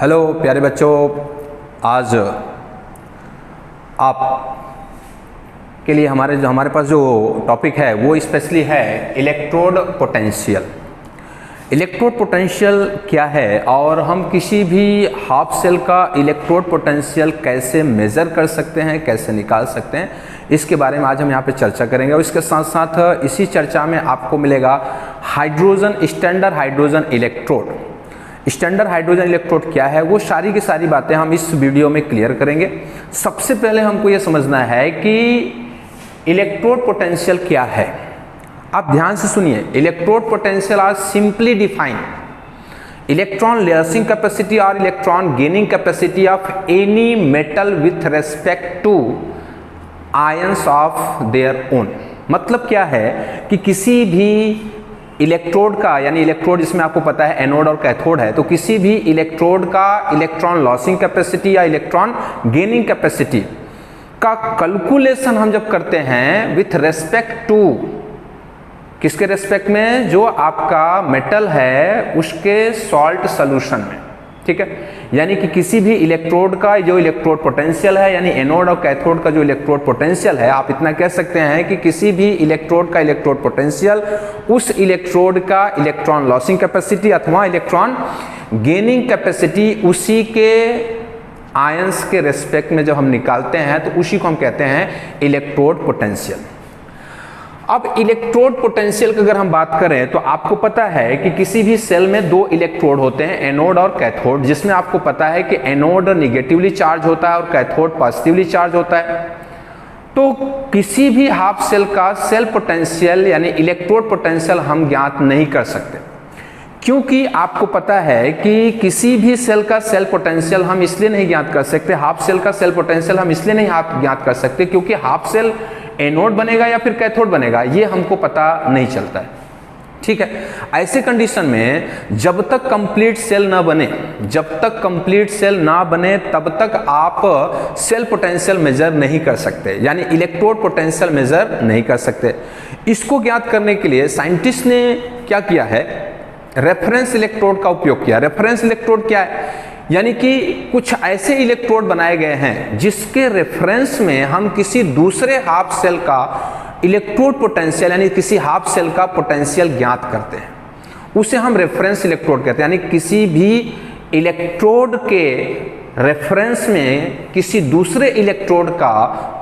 Hello प्यारे बच्चों, आज आप के लिए हमारे पास जो टॉपिक है वो स्पेशली है इलेक्ट्रोड पोटेंशियल। इलेक्ट्रोड पोटेंशियल क्या है और हम किसी भी हाफ सेल का इलेक्ट्रोड पोटेंशियल कैसे मेज़र कर सकते हैं, कैसे निकाल सकते हैं, इसके बारे में आज हम यहाँ पे चर्चा करेंगे। और इसके साथ साथ इसी चर्चा में आपको मिलेगा hydrogen standard hydrogen electrode. Standard hydrogen electrode क्या है, वो सारी की सारी बातें हम इस वीडियो में क्लियर करेंगे। सबसे पहले हमको ये समझना है कि इलेक्ट्रोड पोटेंशियल क्या है। आप ध्यान से सुनिए, electrode potential are simply define electron layering capacity और electron gaining capacity of any metal with respect to ions of their own. मतलब क्या है कि किसी भी इलेक्ट्रोड का, यानी इलेक्ट्रोड जिसमें आपको पता है एनोड और कैथोड है, तो किसी भी इलेक्ट्रोड का इलेक्ट्रॉन लॉसिंग कैपेसिटी या इलेक्ट्रॉन गेनिंग कैपेसिटी का कैलकुलेशन हम जब करते हैं विथ रेस्पेक्ट टू, किसके रेस्पेक्ट में, जो आपका मेटल है उसके सॉल्ट सॉल्यूशन में, ठीक है। यानी कि किसी भी इलेक्ट्रोड का जो इलेक्ट्रोड पोटेंशियल है, यानी एनोड और कैथोड का जो इलेक्ट्रोड पोटेंशियल है, आप इतना कह सकते हैं कि किसी भी इलेक्ट्रोड का इलेक्ट्रोड पोटेंशियल उस इलेक्ट्रोड का इलेक्ट्रॉन लॉसिंग कैपेसिटी अथवा इलेक्ट्रॉन गेनिंग कैपेसिटी उसी के आयंस के रेस्पेक्ट में जब हम निकालते हैं तो उसी को हम कहते हैं इलेक्ट्रोड पोटेंशियल। अब इलेक्ट्रोड पोटेंशियल की अगर हम बात करें तो आपको पता है कि किसी भी सेल में दो इलेक्ट्रोड होते हैं, एनोड और कैथोड, जिसमें आपको पता है कि एनोड निगेटिवली चार्ज होता है और कैथोड पॉजिटिवली चार्ज होता है। तो किसी भी हाफ सेल का सेल पोटेंशियल यानी इलेक्ट्रोड पोटेंशियल हम ज्ञात नहीं कर सकते, क्योंकि आपको पता है कि किसी भी सेल का सेल पोटेंशियल हम इसलिए नहीं ज्ञात कर सकते, हाफ सेल का सेल पोटेंशियल हम इसलिए नहीं ज्ञात कर सकते क्योंकि हाफ सेल एनोड बनेगा या फिर कैथोड बनेगा ये हमको पता नहीं चलता है, ठीक है। ऐसे कंडीशन में जब तक कंप्लीट सेल ना बने, तब तक आप सेल पोटेंशियल मेजर नहीं कर सकते, यानी इलेक्ट्रोड पोटेंशियल मेजर नहीं कर सकते। इसको ज्ञात करने के लिए साइंटिस्ट ने क्या किया है, रेफरेंस इलेक्ट्रोड का उपयोग किया। रेफरेंस इलेक्ट्रोड क्या है, यानी कि कुछ ऐसे इलेक्ट्रोड बनाए गए हैं जिसके रेफरेंस में हम किसी दूसरे हाफ सेल का इलेक्ट्रोड पोटेंशियल यानी किसी हाफ सेल का पोटेंशियल ज्ञात करते हैं, उसे हम रेफरेंस इलेक्ट्रोड कहते हैं। यानी किसी भी इलेक्ट्रोड के रेफरेंस में किसी दूसरे इलेक्ट्रोड का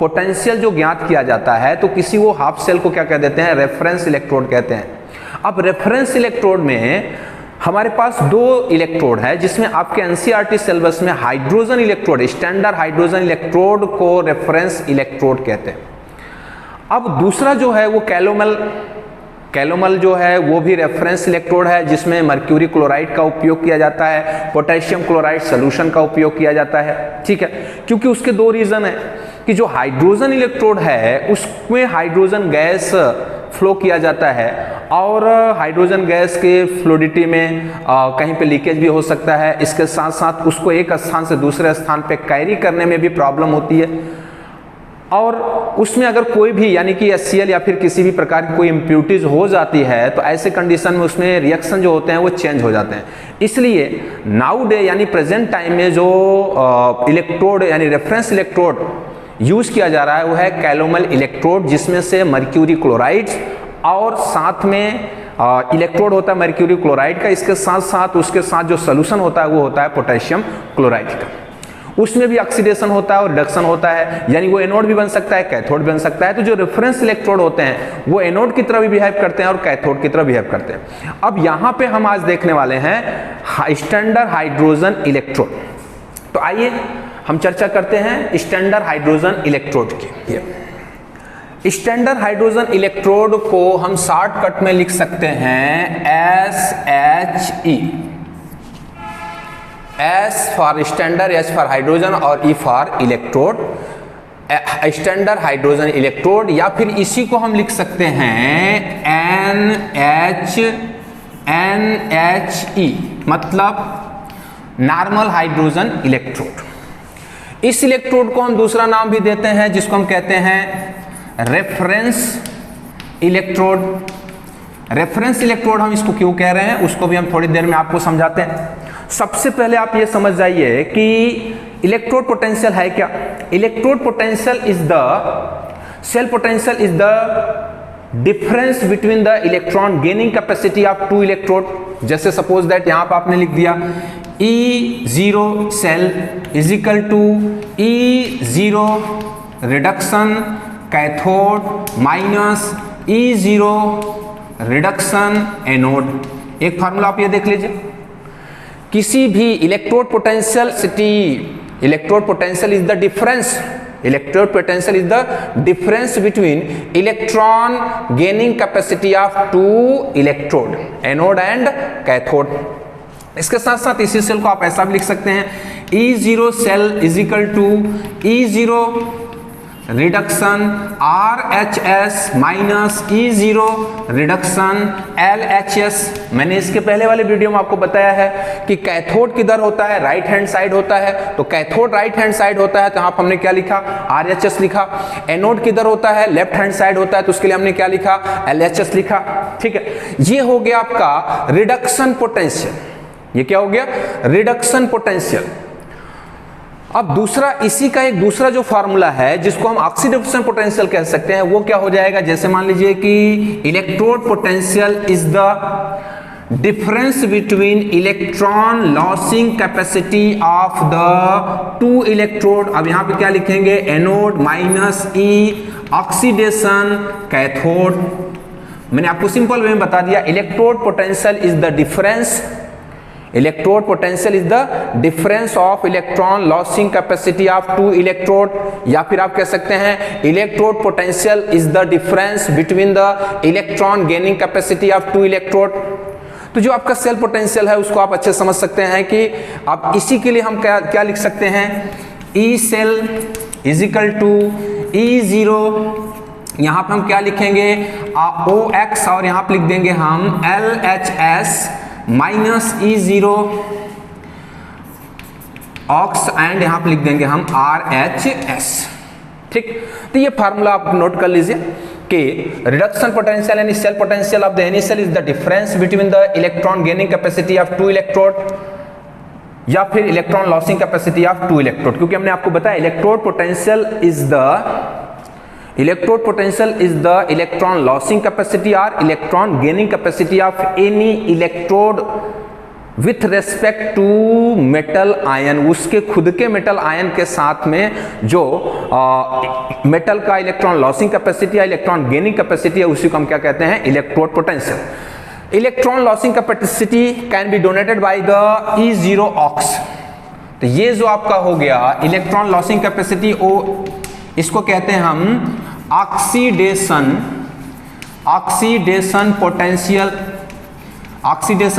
पोटेंशियल जो ज्ञात किया जाता है तो किसी वो हाफ सेल को क्या कह देते हैं, रेफरेंस इलेक्ट्रोड कहते हैं। अब रेफरेंस इलेक्ट्रोड में हमारे पास दो इलेक्ट्रोड है, जिसमें आपके एनसीईआरटी सिलेबस में hydrogen electrode, standard hydrogen electrode को रेफरेंस इलेक्ट्रोड कहते हैं। अब दूसरा जो है वो कैलोमल जो है वो भी रेफरेंस इलेक्ट्रोड है, जिसमें मर्क्यूरी क्लोराइड का उपयोग किया जाता है, पोटेशियम क्लोराइड सॉल्यूशन का उपयोग किया जाता है, ठीक है। क्योंकि उसके दो रीजन है कि जो हाइड्रोजन इलेक्ट्रोड है उसमें हाइड्रोजन गैस फ्लो किया जाता है और हाइड्रोजन गैस के फ्लूइडिटी में कहीं पे लीकेज भी हो सकता है। इसके साथ साथ उसको एक स्थान से दूसरे स्थान पे कैरी करने में भी प्रॉब्लम होती है, और उसमें अगर कोई भी यानी कि HCl या फिर किसी भी प्रकार की कोई इम्प्यूरिटीज हो जाती है तो ऐसे कंडीशन में उसमें रिएक्शन जो होते हैं वो चेंज हो जाते हैं। इसलिए नाउ डे यानी प्रेजेंट टाइम में जो इलेक्ट्रोड यानी रेफरेंस इलेक्ट्रोड यूज किया जा रहा है वो है कैलोमल इलेक्ट्रोड, जिसमें से मर्क्यूरी क्लोराइड और साथ में इलेक्ट्रोड होता है मर्क्यूरी क्लोराइड का, इसके साथ साथ उसके साथ जो सोल्यूशन होता है वो होता है पोटेशियम क्लोराइड का। उसमें भी ऑक्सीडेशन होता है और रिडक्शन होता है, यानी वो एनोड भी बन सकता है, कैथोड भी बन सकता है। तो जो रेफरेंस इलेक्ट्रोड होते हैं वो एनोड की तरह भी बिहेव करते हैं और कैथोड की तरह बिहेव करते हैं। अब यहाँ पे हम आज देखने वाले हैं स्टैंडर्ड हाइड्रोजन इलेक्ट्रोड। तो आइए हम चर्चा करते हैं स्टैंडर्ड हाइड्रोजन इलेक्ट्रोड की। स्टैंडर्ड हाइड्रोजन इलेक्ट्रोड को हम शॉर्टकट में लिख सकते हैं SHE, S for standard, H for hydrogen और E for electrode, standard hydrogen electrode. या फिर इसी को हम लिख सकते हैं NHE, मतलब नॉर्मल हाइड्रोजन इलेक्ट्रोड। इस इलेक्ट्रोड को हम दूसरा नाम भी देते हैं जिसको हम कहते हैं रेफरेंस इलेक्ट्रोड। रेफरेंस इलेक्ट्रोड हम इसको क्यों कह रहे हैं उसको भी हम थोड़ी देर में आपको समझाते हैं। सबसे पहले आप ये समझ जाइए कि इलेक्ट्रोड पोटेंशियल है क्या। Electrode potential is the cell potential is the difference between the electron gaining capacity of two electrode. जैसे सपोज दैट यहां पर आपने लिख दिया E0 cell is equal to E0 reduction cathode minus E0 reduction anode. एक formula आप ये देख लीजिए, किसी भी electrode potential is the difference, electrode potential is the difference between electron gaining capacity of two electrode, anode and cathode. इसके साथ साथ इसी सेल को आप ऐसा भी लिख सकते हैं E0 cell is equal to E0 reduction RHS minus E0 reduction LHS। मैंने इसके पहले वाले वीडियो में आपको बताया है कि कैथोड किधर होता है, राइट हैंड साइड होता है, तो कैथोड राइट हैंड साइड होता है तो यहाँ पर हमने क्या लिखा, RHS लिखा। एनोड किधर होता है, लेफ्ट हैंड साइड होता है, तो उसके लिए हमने क्या लिखा, LHS लिखा। ठीक है, ये हो गया आपका रिडक्शन पोटेंशियल। ये क्या हो गया, रिडक्शन पोटेंशियल। अब दूसरा, इसी का एक दूसरा जो फार्मूला है जिसको हम ऑक्सीडेशन पोटेंशियल कह सकते हैं, वो क्या हो जाएगा, जैसे मान लीजिए कि electrode potential is the difference between electron losing capacity of the two electrode. अब यहां पे क्या लिखेंगे, anode minus E oxidation cathode. मैंने आपको सिंपल वे में बता दिया, electrode potential is the difference, electrode potential is the difference of electron losing capacity of two electrode, या फिर आप कह सकते हैं electrode potential is the difference between the electron gaining capacity of two electrode. तो जो आपका सेल पोटेंशियल है उसको आप अच्छे समझ सकते हैं कि आप इसी के लिए हम क्या लिख सकते हैं, E cell is equal to E0, यहां पर हम क्या लिखेंगे OX, और यहां पर लिख देंगे हम LHS minus E0 aux, and यहां पर लिख देंगे हम RHS। ठीक, तो ये फार्मूला आप नोट कर लीजिए कि रिडक्शन पोटेंशियल यानी cell potential of the any cell is the difference between the electron gaining capacity of two electrode, या फिर electron losing capacity of two electrode. क्योंकि हमने आपको बताया electrode potential is the electron losing capacity और electron gaining capacity of any electrode with respect to metal ion. उसके खुद के मेटल आयन के साथ में जो मेटल का इलेक्ट्रॉन लॉसिंग कैपेसिटी या इलेक्ट्रॉन गेनिंग कैपेसिटी है, उसी को हम क्या कहते हैं, electrode potential. Electron losing capacity can be donated by the E0 ox. तो ये जो आपका हो गया इलेक्ट्रॉन लॉसिंग कैपेसिटी, इसको कहते हैं हम ऑक्सीडेशन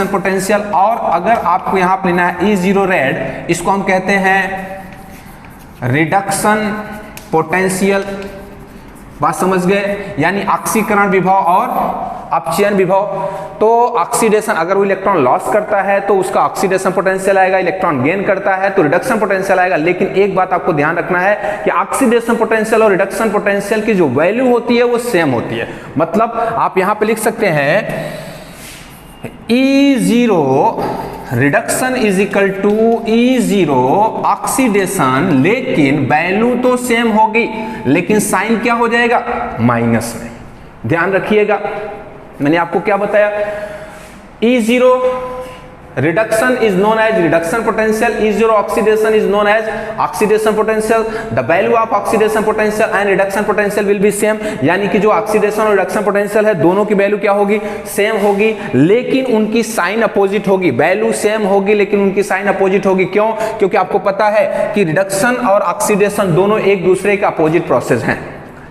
पोटेंशियल। और अगर आपको यहां पर लेना है E0 रेड, इसको हम कहते हैं रिडक्शन पोटेंशियल। बात समझ गए, यानी ऑक्सीकरण विभव और अपचयन विभव। तो ऑक्सीडेशन, अगर वो इलेक्ट्रॉन लॉस करता है तो उसका ऑक्सीडेशन पोटेंशियल आएगा, इलेक्ट्रॉन गेन करता है तो रिडक्शन पोटेंशियल आएगा। लेकिन एक बात आपको ध्यान रखना है कि ऑक्सीडेशन पोटेंशियल और रिडक्शन पोटेंशियल की जो वैल्यू होती है वो सेम होती है। मतलब आप यहां पे लिख सकते हैं E0 reduction is equal to E0 oxidation, लेकिन वैल्यू तो सेम होगी लेकिन साइन क्या हो जाएगा, माइनस में। ध्यान रखिएगा, मैंने आपको क्या बताया, E0 reduction is known as reduction potential, E0 oxidation is known as oxidation potential. The value of oxidation potential and reduction potential will be same, यानी कि जो ऑक्सीडेशन और रिडक्शन पोटेंशियल है दोनों की वैल्यू क्या होगी, सेम होगी, लेकिन उनकी साइन अपोजिट होगी। वैल्यू सेम होगी लेकिन उनकी साइन अपोजिट होगी। क्यों? क्योंकि आपको पता है कि रिडक्शन और ऑक्सीडेशन दोनों एक दूसरे के अपोजिट प्रोसेस हैं।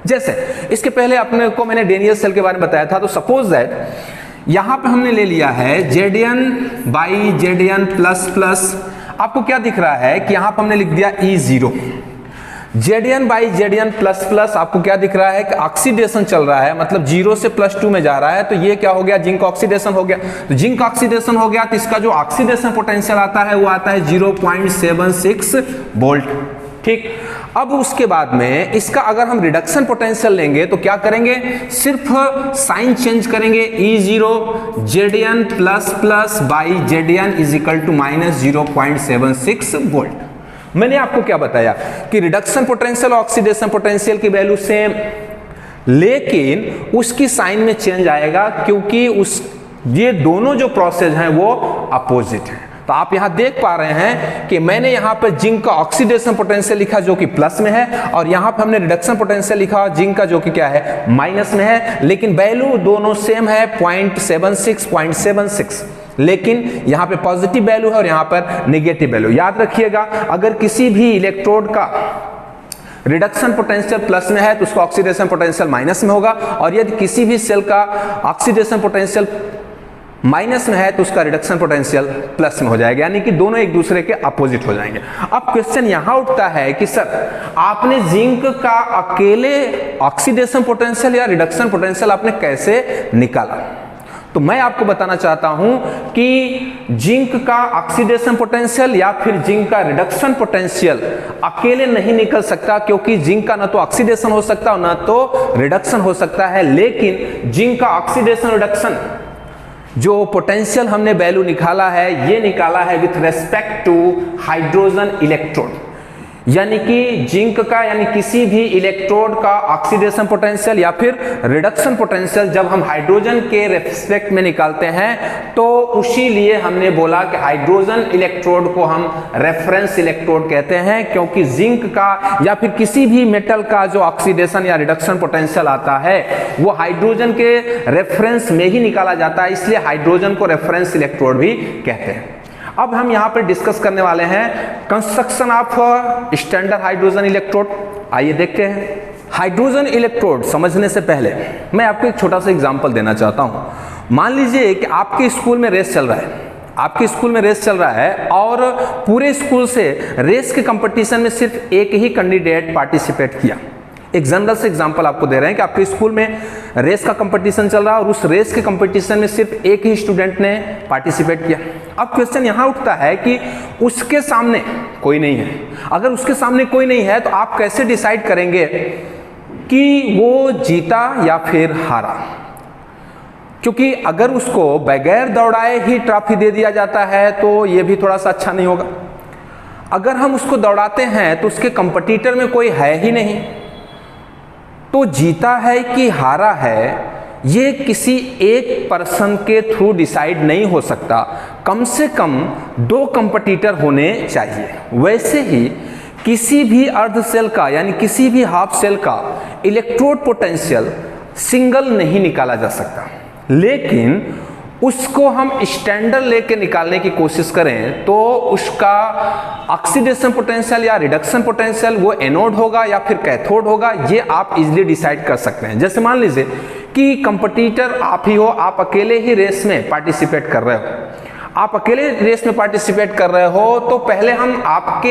जैसे इसके पहले अपने को मैंने डेनियल सेल के बारे में बताया था, तो सपोज दैट यहां पे हमने ले लिया है Zn by Zn plus plus. आपको क्या दिख रहा है कि यहां पे हमने लिख दिया E0, Zn by Zn plus plus. आपको क्या दिख रहा है कि ऑक्सीडेशन चल रहा है, मतलब 0 से +2 में जा रहा है, तो ये क्या हो गया, जिंक ऑक्सीडेशन हो गया। तो जिंक ऑक्सीडेशन हो गया तो इसका जो ऑक्सीडेशन पोटेंशियल आता है वो आता है 0.76 वोल्ट। ठीक। अब उसके बाद में इसका अगर हम रिडक्शन पोटेंशियल लेंगे तो क्या करेंगे, सिर्फ साइन चेंज करेंगे, E0 Zn plus plus by Zn is equal to minus 0.76 volt. मैंने आपको क्या बताया कि रिडक्शन पोटेंशियल और ऑक्सीडेशन पोटेंशियल की वैल्यू सेम, लेकिन उसकी साइन में चेंज आएगा क्योंकि ये दोनों जो प्रोसेस हैं वो अपोजिट हैं। तो आप यहां देख पा रहे हैं कि मैंने यहां पर जिंक का ऑक्सीडेशन पोटेंशियल लिखा जो कि प्लस में है, और यहां पर हमने रिडक्शन पोटेंशियल लिखा जिंक का जो कि क्या है, माइनस में है, लेकिन वैल्यू दोनों सेम है 0.76, लेकिन यहां पे पॉजिटिव वैल्यू है और यहां पर नेगेटिव वैल्यू। याद रखिएगा, अगर किसी भी इलेक्ट्रोड का रिडक्शन पोटेंशियल प्लस में है तो उसका ऑक्सीडेशन पोटेंशियल माइनस में होगा, और यदि किसी भी सेल का ऑक्सीडेशन पोटेंशियल माइनस में है तो उसका रिडक्शन पोटेंशियल प्लस में हो जाएगा, यानी कि दोनों एक दूसरे के अपोजिट हो जाएंगे। अब क्वेश्चन यहां उठता है कि सर आपने जिंक का अकेले ऑक्सीडेशन पोटेंशियल या रिडक्शन पोटेंशियल आपने कैसे निकाला? तो मैं आपको बताना चाहता हूं कि जिंक का ऑक्सीडेशन पोटेंशियल या फिर जिंक का रिडक्शन पोटेंशियल अकेले नहीं निकल सकता, क्योंकि जिंक का ना तो ऑक्सीडेशन हो सकता और ना तो रिडक्शन हो सकता है। लेकिन जिंक का ऑक्सीडेशन रिडक्शन जो पोटेंशियल हमने वैल्यू निकाला है, ये निकाला है with respect to hydrogen electrode, यानी कि जिंक का यानी किसी भी इलेक्ट्रोड का ऑक्सीडेशन पोटेंशियल या फिर रिडक्शन पोटेंशियल जब हम हाइड्रोजन के रेस्पेक्ट में निकालते हैं तो उसी लिए हमने बोला कि हाइड्रोजन इलेक्ट्रोड को हम रेफरेंस इलेक्ट्रोड कहते हैं, क्योंकि जिंक का या फिर किसी भी मेटल का जो ऑक्सीडेशन या रिडक्शन पोटेंशियल आता है वो हाइड्रोजन के रेफरेंस में ही निकाला जाता है, इसलिए हाइड्रोजन को रेफरेंस इलेक्ट्रोड भी कहते हैं। अब हम यहां पर डिस्कस करने वाले हैं construction of standard hydrogen electrode. आइए देखते हैं। हाइड्रोजन इलेक्ट्रोड समझने से पहले मैं आपको एक छोटा सा एग्जांपल देना चाहता हूं। मान लीजिए कि आपके स्कूल में रेस चल रहा है, आपके स्कूल में रेस चल रहा है और पूरे स्कूल से रेस के कंपटीशन में सिर्फ एक ही कैंडिडेट पार्टिसिपेट किया। एक जनरल से एग्जांपल आपको दे रहे हैं कि आपके स्कूल में रेस का कंपटीशन चल रहा है और उस रेस के कंपटीशन में सिर्फ एक ही स्टूडेंट ने पार्टिसिपेट किया। अब क्वेश्चन यहां उठता है कि उसके सामने कोई नहीं है। अगर उसके सामने कोई नहीं है तो आप कैसे डिसाइड करेंगे कि वो जीता या फिर हारा? क्योंकि अगर उसको बगैर दौड़ाए ही ट्रॉफी दे दिया जाता है तो ये भी थोड़ा सा अच्छा नहीं होगा। अगर हम उसको दौड़ाते हैं तो उसके कंपटीटर में कोई है ही नहीं, तो जीता है कि हारा है ये किसी एक पर्सन के थ्रू डिसाइड नहीं हो सकता, कम से कम दो कंपटीटर होने चाहिए। वैसे ही किसी भी अर्ध सेल का यानी किसी भी हाफ सेल का इलेक्ट्रोड पोटेंशियल सिंगल नहीं निकाला जा सकता, लेकिन उसको हम स्टैंडर्ड लेके निकालने की कोशिश करें तो उसका ऑक्सीडेशन पोटेंशियल या रिडक्शन पोटेंशियल वो एनोड होगा या फिर कैथोड होगा, ये आप इजीली डिसाइड कर सकते हैं। जैसे मान लीजिए कि कंपटीटर आप ही हो, आप अकेले ही रेस में पार्टिसिपेट कर रहे हो, आप अकेले रेस में पार्टिसिपेट कर रहे हो तो पहले हम आप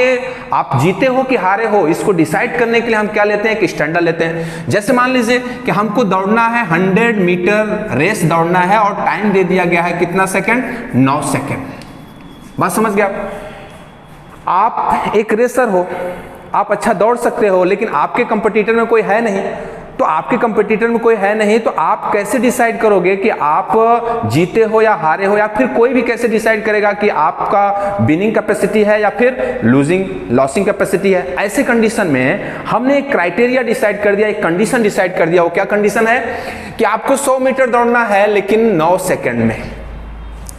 जीते हो कि हारे हो इसको डिसाइड करने के लिए हम क्या लेते हैं कि स्टैंडर्ड लेते हैं। जैसे मान लीजिए कि हमको दौड़ना है 100 मीटर रेस दौड़ना है और टाइम दे दिया गया है कितना सेकंड? 9 सेकंड। बात समझ गया आप एक रेसर हो, आप अच्छा दौड़ सकते हो, लेकिन आपके कंपटीटर में कोई है नहीं, तो आपके कंपटीटर में कोई है नहीं तो आप कैसे डिसाइड करोगे कि आप जीते हो या हारे हो? या फिर कोई भी कैसे डिसाइड करेगा कि आपका विनिंग कैपेसिटी है या फिर लॉसिंग कैपेसिटी है? ऐसे कंडीशन में हमने एक क्राइटेरिया डिसाइड कर दिया, एक कंडीशन डिसाइड कर दिया। वो क्या कंडीशन है कि आपको 100 मीटर दौड़ना है लेकिन 9 सेकंड में,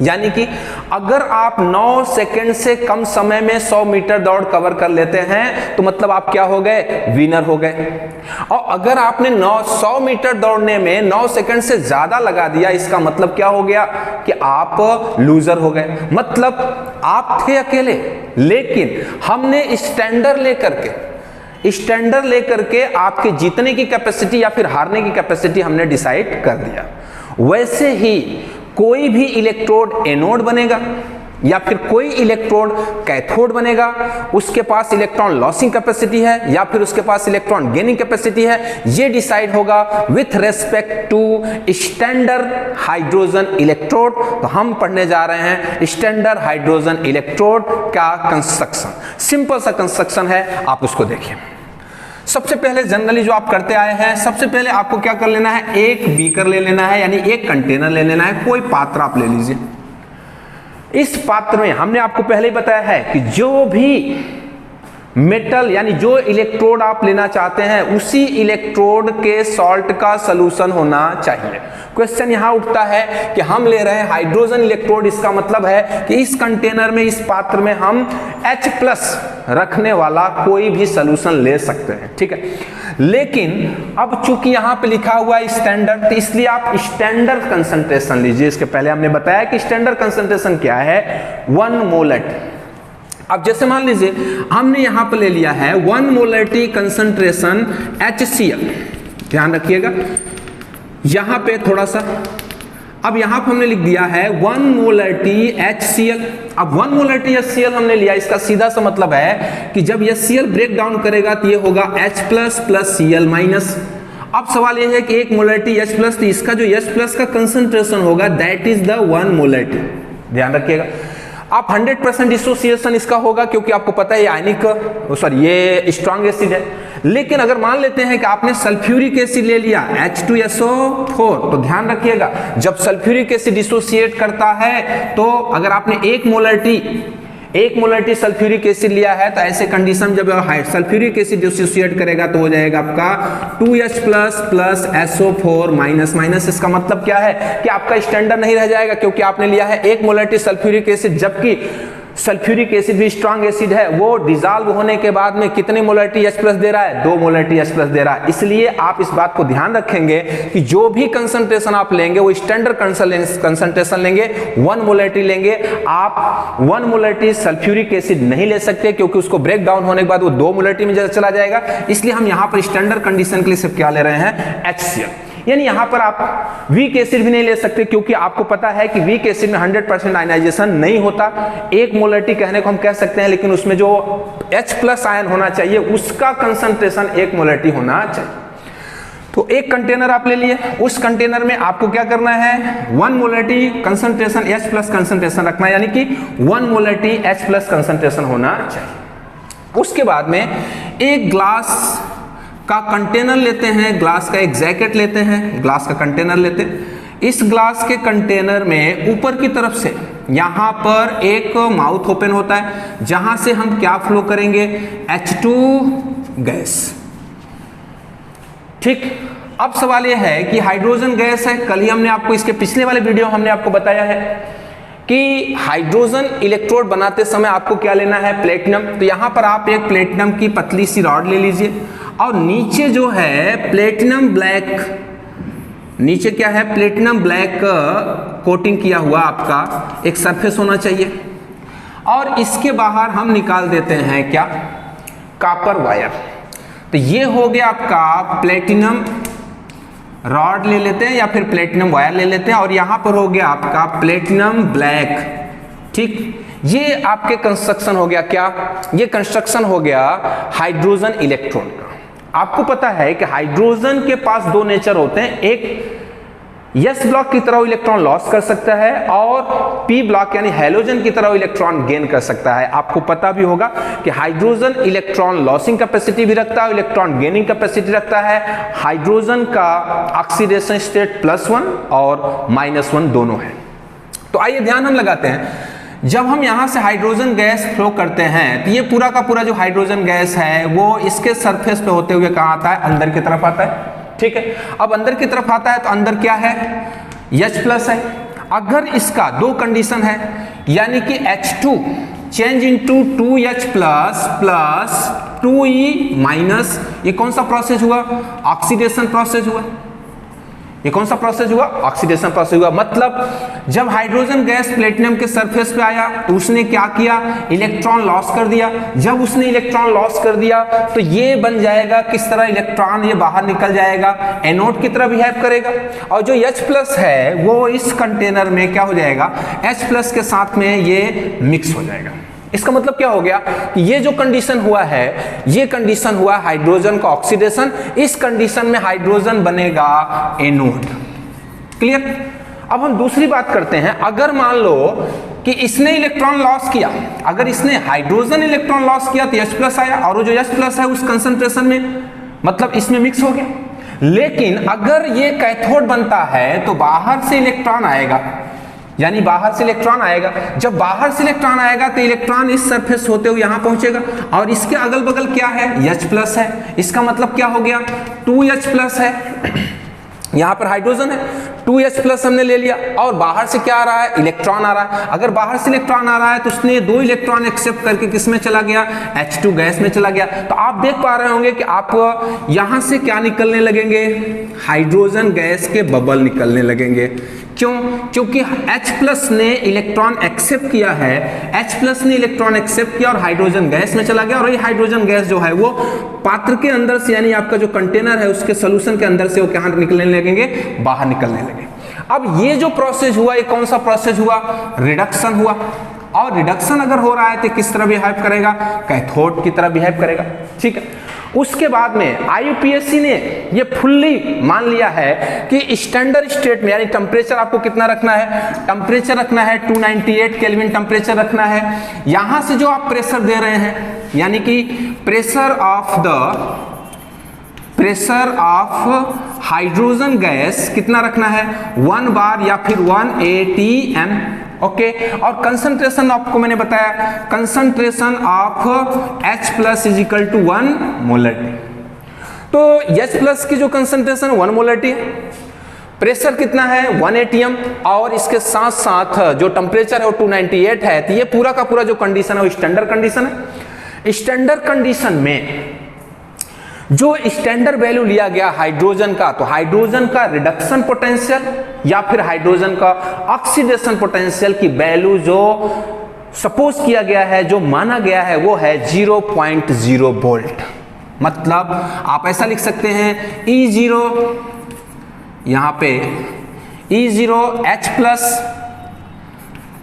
यानी कि अगर आप 9 सेकंड से कम समय में 100 मीटर दौड़ कवर कर लेते हैं तो मतलब आप क्या हो गए? विनर हो गए। और अगर आपने 100 मीटर दौड़ने में 9 सेकंड से ज्यादा लगा दिया, इसका मतलब क्या हो गया कि आप लूजर हो गए। मतलब आप थे अकेले, लेकिन हमने स्टैंडर्ड लेकर के आपके जीतने की कैपेसिटी या फिर हारने की कैपेसिटी हमने डिसाइड कर दिया। वैसे ही कोई भी इलेक्ट्रोड एनोड बनेगा या फिर कोई इलेक्ट्रोड कैथोड बनेगा, उसके पास इलेक्ट्रॉन लॉसिंग कैपेसिटी है या फिर उसके पास इलेक्ट्रॉन गेनिंग कैपेसिटी है, ये डिसाइड होगा with respect to standard hydrogen electrode. तो हम पढ़ने जा रहे हैं स्टैंडर्ड हाइड्रोजन इलेक्ट्रोड का कंस्ट्रक्शन। सिंपल सा कंस्ट्रक्शन है, आप उसको देखिए। सबसे पहले जनरली जो आप करते आए हैं, सबसे पहले आपको क्या कर लेना है, एक बीकर ले लेना है, यानी एक कंटेनर ले लेना है, कोई पात्र आप ले लीजिए। इस पात्र में हमने आपको पहले ही बताया है कि जो भी मेटल यानी जो इलेक्ट्रोड आप लेना चाहते हैं उसी इलेक्ट्रोड के सॉल्ट का सॉल्यूशन होना चाहिए। क्वेश्चन यहां उठता है कि हम ले रहे हैं हाइड्रोजन इलेक्ट्रोड, इसका मतलब है कि इस कंटेनर में, इस पात्र में हम H+ रखने वाला कोई भी सॉल्यूशन ले सकते हैं, ठीक है। लेकिन अब चूंकि यहां पे लिखा हुआ है स्टैंडर्ड, तो इसलिए आप स्टैंडर्ड कंसंट्रेशन लीजिए। इसके पहले हमने बताया कि स्टैंडर्ड कंसंट्रेशन क्या है, 1 मोलर। अब जैसे मान लीजिए हमने यहां पर ले लिया है 1 मोलरिटी कंसंट्रेशन HCl, ध्यान रखिएगा यहां पे थोड़ा सा। अब यहां पर हमने लिख दिया है 1 मोलरिटी HCl। अब 1 मोलरिटी HCl हमने लिया, इसका सीधा सा मतलब है कि जब HCl ब्रेक डाउन करेगा तो ये होगा H+ + Cl-। अब सवाल यह है कि 1 मोलरिटी H+, तो इसका जो H+ का कंसंट्रेशन होगा दैट इज द 1 मोलरिटी। ध्यान रखिएगा आप 100% डिसोसिएशन इसका होगा, क्योंकि आपको पता है ये आयनिक, ये स्ट्रॉन्ग एसिड है। लेकिन अगर मान लेते हैं कि आपने सल्फ्यूरिक एसिड ले लिया H2SO4, तो ध्यान रखिएगा जब सल्फ्यूरिक एसिड डिसोसिएट करता है, तो अगर आपने 1 मोलरिटी सल्फ्यूरिक एसिड लिया है, तो ऐसे कंडीशन जब सल्फ्यूरिक एसिड डिसोसिएट करेगा तो हो जाएगा आपका 2H+ + SO4-। इसका मतलब क्या है कि आपका स्टैंडर्ड नहीं रह जाएगा, क्योंकि आपने लिया है 1 मोलरिटी सल्फ्यूरिक एसिड, जबकि सल्फ्यूरिक एसिड भी स्ट्रॉन्ग एसिड है, वो डिसॉल्व होने के बाद में कितनी मोलरिटी H+ दे रहा है, 2 मोलरिटी H+ दे रहा है। इसलिए आप इस बात को ध्यान रखेंगे कि जो भी कंसंट्रेशन आप लेंगे वो स्टैंडर्ड कंसंट्रेशन लेंगे, 1 मोलरिटी लेंगे। आप 1 मोलरिटी सल्फ्यूरिक एसिड नहीं ले सकते, क्योंकि उसको ब्रेक डाउन होने के बाद वो 2 मोलरिटी में चला जाएगा। इसलिए हम यहां पर स्टैंडर्ड कंडीशन के लिए सिर्फ क्या ले रहे हैं, HCl। यानी यहां पर आप वीक एसिड भी नहीं ले सकते, क्योंकि आपको पता है कि वीक एसिड में 100% आयनाइजेशन नहीं होता। 1 मोलरिटी कहने को हम कह सकते हैं, लेकिन उसमें जो H+ आयन होना चाहिए उसका कंसंट्रेशन 1 मोलरिटी होना चाहिए। तो एक कंटेनर आप ले लिए, उस कंटेनर में आपको क्या करना है, 1 मोलरिटी कंसंट्रेशन H+ कंसंट्रेशन रखना है, यानी कि 1 मोलरिटी H+ कंसंट्रेशन होना चाहिए। उसके बाद में एक ग्लास का कंटेनर लेते हैं, ग्लास का एक जैकेट लेते हैं, ग्लास का कंटेनर लेते हैं। इस ग्लास के कंटेनर में ऊपर की तरफ से यहां पर एक माउथ ओपन होता है, जहां से हम क्या फ्लो करेंगे, H2 गैस। ठीक, अब सवाल यह है कि हाइड्रोजन गैस है, कल ही हमने आपको इसके पिछले वाले वीडियो हमने आपको बताया है कि हाइड्रोजन इलेक्ट्रोड बनाते समय आपको क्या लेना है, प्लेटिनम। तो यहां पर आप एक प्लेटिनम की पतली सी रॉड ले लीजिए, और नीचे जो है प्लेटिनम ब्लैक, नीचे क्या है, प्लेटिनम ब्लैक कोटिंग किया हुआ आपका एक सरफेस होना चाहिए। और इसके बाहर हम निकाल देते हैं क्या, कॉपर वायर। तो ये हो गया आपका प्लेटिनम रॉड ले लेते हैं या फिर प्लेटिनम वायर ले लेते हैं, और यहां पर हो गया आपका प्लेटिनम ब्लैक। ठीक, ये आपके कंस्ट्रक्शन हो गया क्या, ये कंस्ट्रक्शन हो गया हाइड्रोजन इलेक्ट्रोड का। आपको पता है कि हाइड्रोजन के पास 2 नेचर होते हैं, एक S ब्लॉक की तरह इलेक्ट्रॉन लॉस कर सकता है, और P ब्लॉक यानी हैलोजन की तरह इलेक्ट्रॉन गेन कर सकता है। आपको पता भी होगा कि हाइड्रोजन इलेक्ट्रॉन लॉसिंग कैपेसिटी भी रखता है, इलेक्ट्रॉन गेनिंग कैपेसिटी रखता है। हाइड्रोजन का ऑक्सीडेशन स्टेट +1 और -1 दोनों है। तो आइए ध्यान हम लगाते हैं, जब हम यहां से हाइड्रोजन गैस फ्लो करते हैं तो ये पूरा का पूरा जो हाइड्रोजन गैस है वो इसके सरफेस पे होते हुए कहां आता है, अंदर की तरफ आता है। ठीक है, अब अंदर की तरफ आता है तो अंदर क्या है, H+ है। अगर इसका 2 कंडीशन है, यानी कि H2 change into 2H+ plus 2E minus, ये कौन सा प्रोसेस हुआ, ऑक्सीडेशन प्रोसेस हुआ। ये कौन सा प्रोसेस हुआ? ऑक्सीडेशन प्रोसेस हुआ। मतलब जब हाइड्रोजन गैस प्लेटिनम के सरफेस पे आया तो उसने क्या किया? इलेक्ट्रॉन लॉस कर दिया। जब उसने इलेक्ट्रॉन लॉस कर दिया तो ये बन जाएगा किस तरह? इलेक्ट्रॉन ये बाहर निकल जाएगा, एनोड की तरह बिहेव करेगा, और जो H+ है वो इस कंटेनर में क्या हो जाएगा? H+ के साथ में ये मिक्स हो जाएगा। इसका मतलब क्या हो गया? ये जो कंडीशन हुआ है, ये कंडीशन हुआ हाइड्रोजन का ऑक्सीडेशन। इस कंडीशन में हाइड्रोजन बनेगा एनोड। क्लियर? अब हम दूसरी बात करते हैं। अगर मान लो कि इसने इलेक्ट्रॉन लॉस किया, अगर इसने हाइड्रोजन इलेक्ट्रॉन लॉस किया तो H+ आया, और वो जो H+ है उस कंसंट्रेशन में मतलब इसमें मिक्स हो गया। लेकिन अगर ये कैथोड बनता है तो बाहर से इलेक्ट्रॉन आएगा, यानी बाहर से इलेक्ट्रॉन आएगा। जब बाहर से इलेक्ट्रॉन आएगा तो इलेक्ट्रॉन इस सरफेस होते हुए यहां पहुंचेगा, और इसके अगल बगल क्या है? H+ है। इसका मतलब क्या हो गया? 2H+ है। यहां पर हाइड्रोजन है, 2H+ हमने ले लिया, और बाहर से क्या आ रहा है? इलेक्ट्रॉन आ रहा है। अगर बाहर से इलेक्ट्रॉन आ रहा है तो उसने 2 इलेक्ट्रॉन एक्सेप्ट करके किस में चला गया? H2 गैस में चला गया। तो आप देख पा रहे होंगे कि आप यहां से क्या निकलने लगेंगे? हाइड्रोजन गैस के बबल निकलने लगेंगे। क्यों? क्योंकि H+ ने इलेक्ट्रॉन एक्सेप्ट किया है, H+ ने इलेक्ट्रॉन एक्सेप्ट किया और हाइड्रोजन गैस में चला गया, और ये हाइड्रोजन गैस जो है वो पात्र के अंदर से, यानी आपका जो कंटेनर है उसके सोल्यूशन के अंदर से वो कहां निकलने लगेंगे? बाहर निकलने लगे। अब ये जो प्रोसेस हुआ, ये कौन सा प्रोसेस हुआ? रिडक्शन हुआ। और रिडक्शन अगर हो रहा है तो किस तरह बिहेव करेगा? कैथोड की तरह बिहेव करेगा। ठीक है। उसके बाद में IUPAC ने ये फुल्ली मान लिया है कि स्टैंडर्ड स्टेट में, यानी टेम्परेचर आपको कितना रखना है? टेम्परेचर रखना है 298 केल्विन टेम्परेचर रखना है। यहां से जो आप प्रेशर दे रहे हैं, यानी कि प्रेशर ऑफ हाइड्रोजन गैस कितना रखना है? 1 बार या फिर 1 atm। ओके। और कंसंट्रेशन आपको मैंने बताया, concentration of H+ is equal to 1 molarity. तो H+ की जो कंसंट्रेशन 1 मोलरिटी है, प्रेशर कितना है? 1 atm, और इसके साथ साथ जो टेम्परेचर है वो 298 है। तो ये पूरा का पूरा जो कंडीशन है वो स्टैंडर्ड कंडीशन है। स्टैंडर्ड कंडीशन में जो स्टैंडर्ड वैल्यू लिया गया हाइड्रोजन का, तो हाइड्रोजन का रिडक्शन पोटेंशियल या फिर हाइड्रोजन का ऑक्सीडेशन पोटेंशियल की वैल्यू जो सपोज किया गया है, जो माना गया है, वो है 0.0 वोल्ट। मतलब आप ऐसा लिख सकते हैं E0, यहां पे E0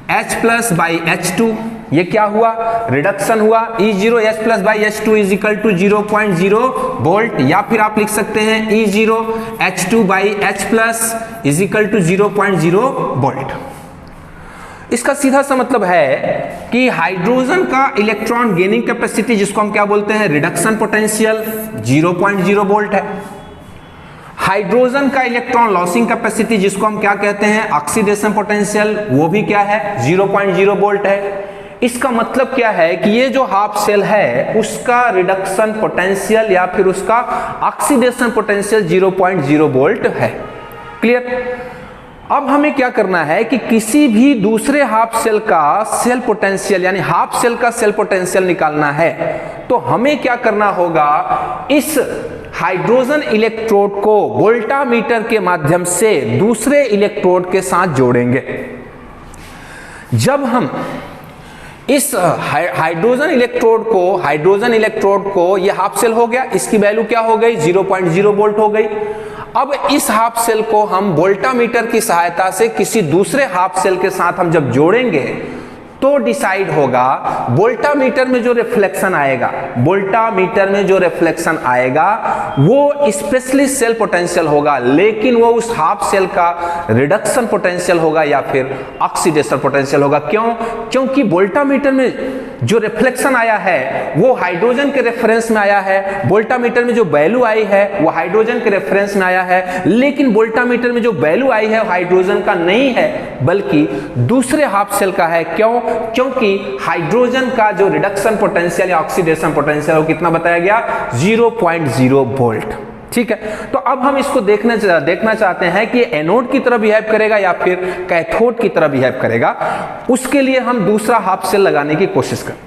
H+ बाई H2, ये क्या हुआ? रिडक्शन हुआ। E0 H+ by H2 is equal to 0.0 volt, या फिर आप लिख सकते हैं E0 H2 by H+ is equal to 0.0 volt. इसका सीधा सा मतलब है कि हाइड्रोजन का इलेक्ट्रॉन गेनिंग कैपेसिटी, जिसको हम क्या बोलते हैं? रिडक्शन पोटेंशियल, 0.0 वोल्ट है। हाइड्रोजन का इलेक्ट्रॉन लॉसिंग कैपेसिटी, जिसको हम क्या कहते हैं? ऑक्सीडेशन पोटेंशियल, वो भी क्या है? 0.0 वोल्ट है। इसका मतलब क्या है कि ये जो हाफ सेल है उसका रिडक्शन पोटेंशियल या फिर उसका ऑक्सीडेशन पोटेंशियल 0.0 वोल्ट है। क्लियर? अब हमें क्या करना है कि किसी भी दूसरे हाफ सेल का सेल पोटेंशियल, यानी हाफ सेल का सेल पोटेंशियल निकालना है, तो हमें क्या करना होगा? इस हाइड्रोजन इलेक्ट्रोड को वोल्टामीटर के माध्यम से दूसरे इलेक्ट्रोड के साथ जोड़ेंगे। जब हम इस हाइड्रोजन इलेक्ट्रोड को ये हाफ सेल हो गया, इसकी वैल्यू क्या हो गई? 0.0 वोल्ट हो गई। अब इस हाफ सेल को हम वोल्टामीटर की सहायता से किसी दूसरे हाफ सेल के साथ हम जब जोड़ेंगे तो डिसाइड होगा, वोल्टामीटर में जो रिफ्लेक्शन आएगा वो स्पेशली सेल पोटेंशियल होगा, लेकिन वो उस हाफ सेल का रिडक्शन पोटेंशियल होगा या फिर ऑक्सीडेशन पोटेंशियल होगा। क्यों? क्योंकि वोल्टामीटर में जो रिफ्लेक्शन आया है वो हाइड्रोजन के रेफरेंस में आया है, वोल्टामीटर में जो वैल्यू आई है वो हाइड्रोजन के रेफरेंस में आया है, लेकिन वोल्टामीटर में जो वैल्यू आई है हाइड्रोजन का नहीं है बल्कि दूसरे हाफ सेल का है। क्यों? क्योंकि हाइड्रोजन का जो रिडक्शन पोटेंशियल या ऑक्सीडेशन पोटेंशियल वो कितना बताया गया? 0.0 वोल्ट। ठीक है। तो अब हम इसको देखना चाहते हैं कि एनोड की तरह बिहेव करेगा या फिर कैथोड की तरह बिहेव करेगा। उसके लिए हम दूसरा हाफ सेल लगाने की कोशिश करें।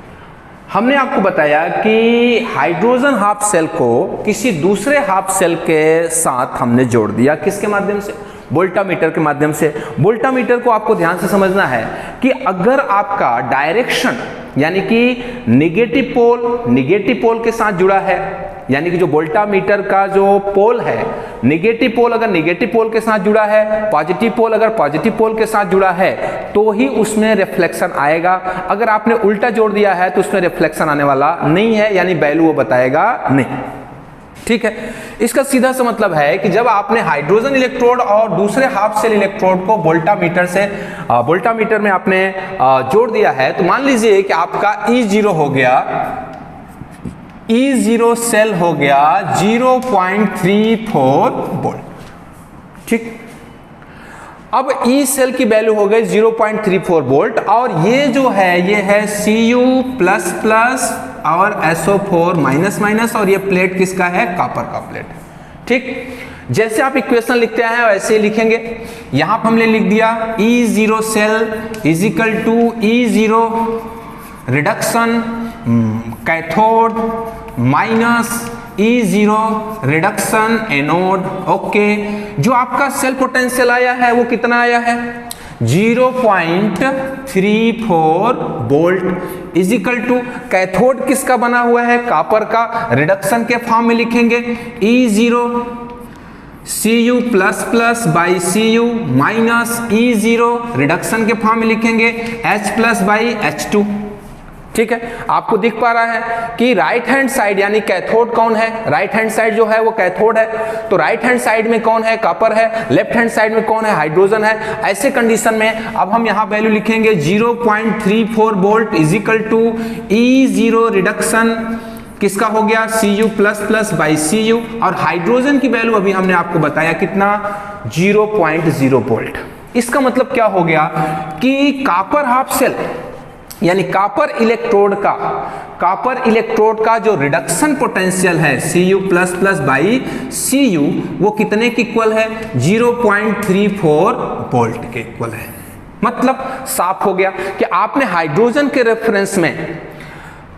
हमने आपको बताया कि हाइड्रोजन हाफ सेल को किसी दूसरे हाफ सेल के साथ हमने जोड़ दिया, किसके माध्यम से? वोल्टामीटर के माध्यम से। वोल्टामीटर को आपको ध्यान से समझना है कि अगर आपका डायरेक्शन यानी कि निगेटिव पोल के साथ जुड़ा है, यानी कि जो वोल्टामीटर का जो पोल है, निगेटिव पोल अगर निगेटिव पोल के साथ जुड़ा है, पॉजिटिव पोल अगर पॉजिटिव पोल के साथ जुड़ा है, तो ही उसमें रिफ्लेक्शन आएगा। अगर आपने उल्टा जोड़ दिया है तो उसमें रिफ्लेक्शन आने वाला नहीं है, यानी वैल्यू वो बताएगा नहीं। ठीक है, इसका सीधा सा मतलब है कि जब आपने हाइड्रोजन इलेक्ट्रोड और दूसरे हाफ सेल इलेक्ट्रोड को वोल्टामीटर में आपने जोड़ दिया है, तो मान लीजिए कि आपका E0 हो गया, E0 सेल हो गया 0.34 वोल्ट। ठीक, अब E सेल की वैल्यू हो गई 0.34 वोल्ट, और ये जो है ये है Cu++ और SO4-, और ये प्लेट किसका है? कॉपर का प्लेट। ठीक, जैसे आप इक्वेशन लिखते हैं वैसे ही लिखेंगे। यहां पर हमने लिख दिया E0 cell is equal to E0 reduction cathode minus E0 reduction anode. Okay, जो आपका सेल पोटेंशियल आया है वो कितना आया है? 0.34 volt is equal to cathode किसका बना हुआ है? कॉपर का। रिडक्शन के फॉर्म में लिखेंगे E0 Cu++/Cu minus E0 reduction के फॉर्म में लिखेंगे H+/H2। ठीक है, आपको दिख पा रहा है कि राइट हैंड साइड यानी कैथोड कौन है? राइट हैंड साइड जो है वो कैथोड है, तो राइट हैंड साइड में कौन है? कॉपर है। लेफ्ट हैंड साइड में कौन है? हाइड्रोजन है। ऐसे कंडीशन में अब हम यहां वैल्यू लिखेंगे 0.34 volt is equal to E0 reduction किसका हो गया? Cu++/Cu, और हाइड्रोजन की वैल्यू अभी हमने आपको बताया कितना? 0.0 वोल्ट। इसका मतलब क्या हो गया कि कॉपर हाफ सेल यानी कॉपर इलेक्ट्रोड का जो रिडक्शन पोटेंशियल है Cu++/Cu वो कितने के इक्वल है? 0.34 वोल्ट के इक्वल है। मतलब साफ हो गया कि आपने हाइड्रोजन के रेफरेंस में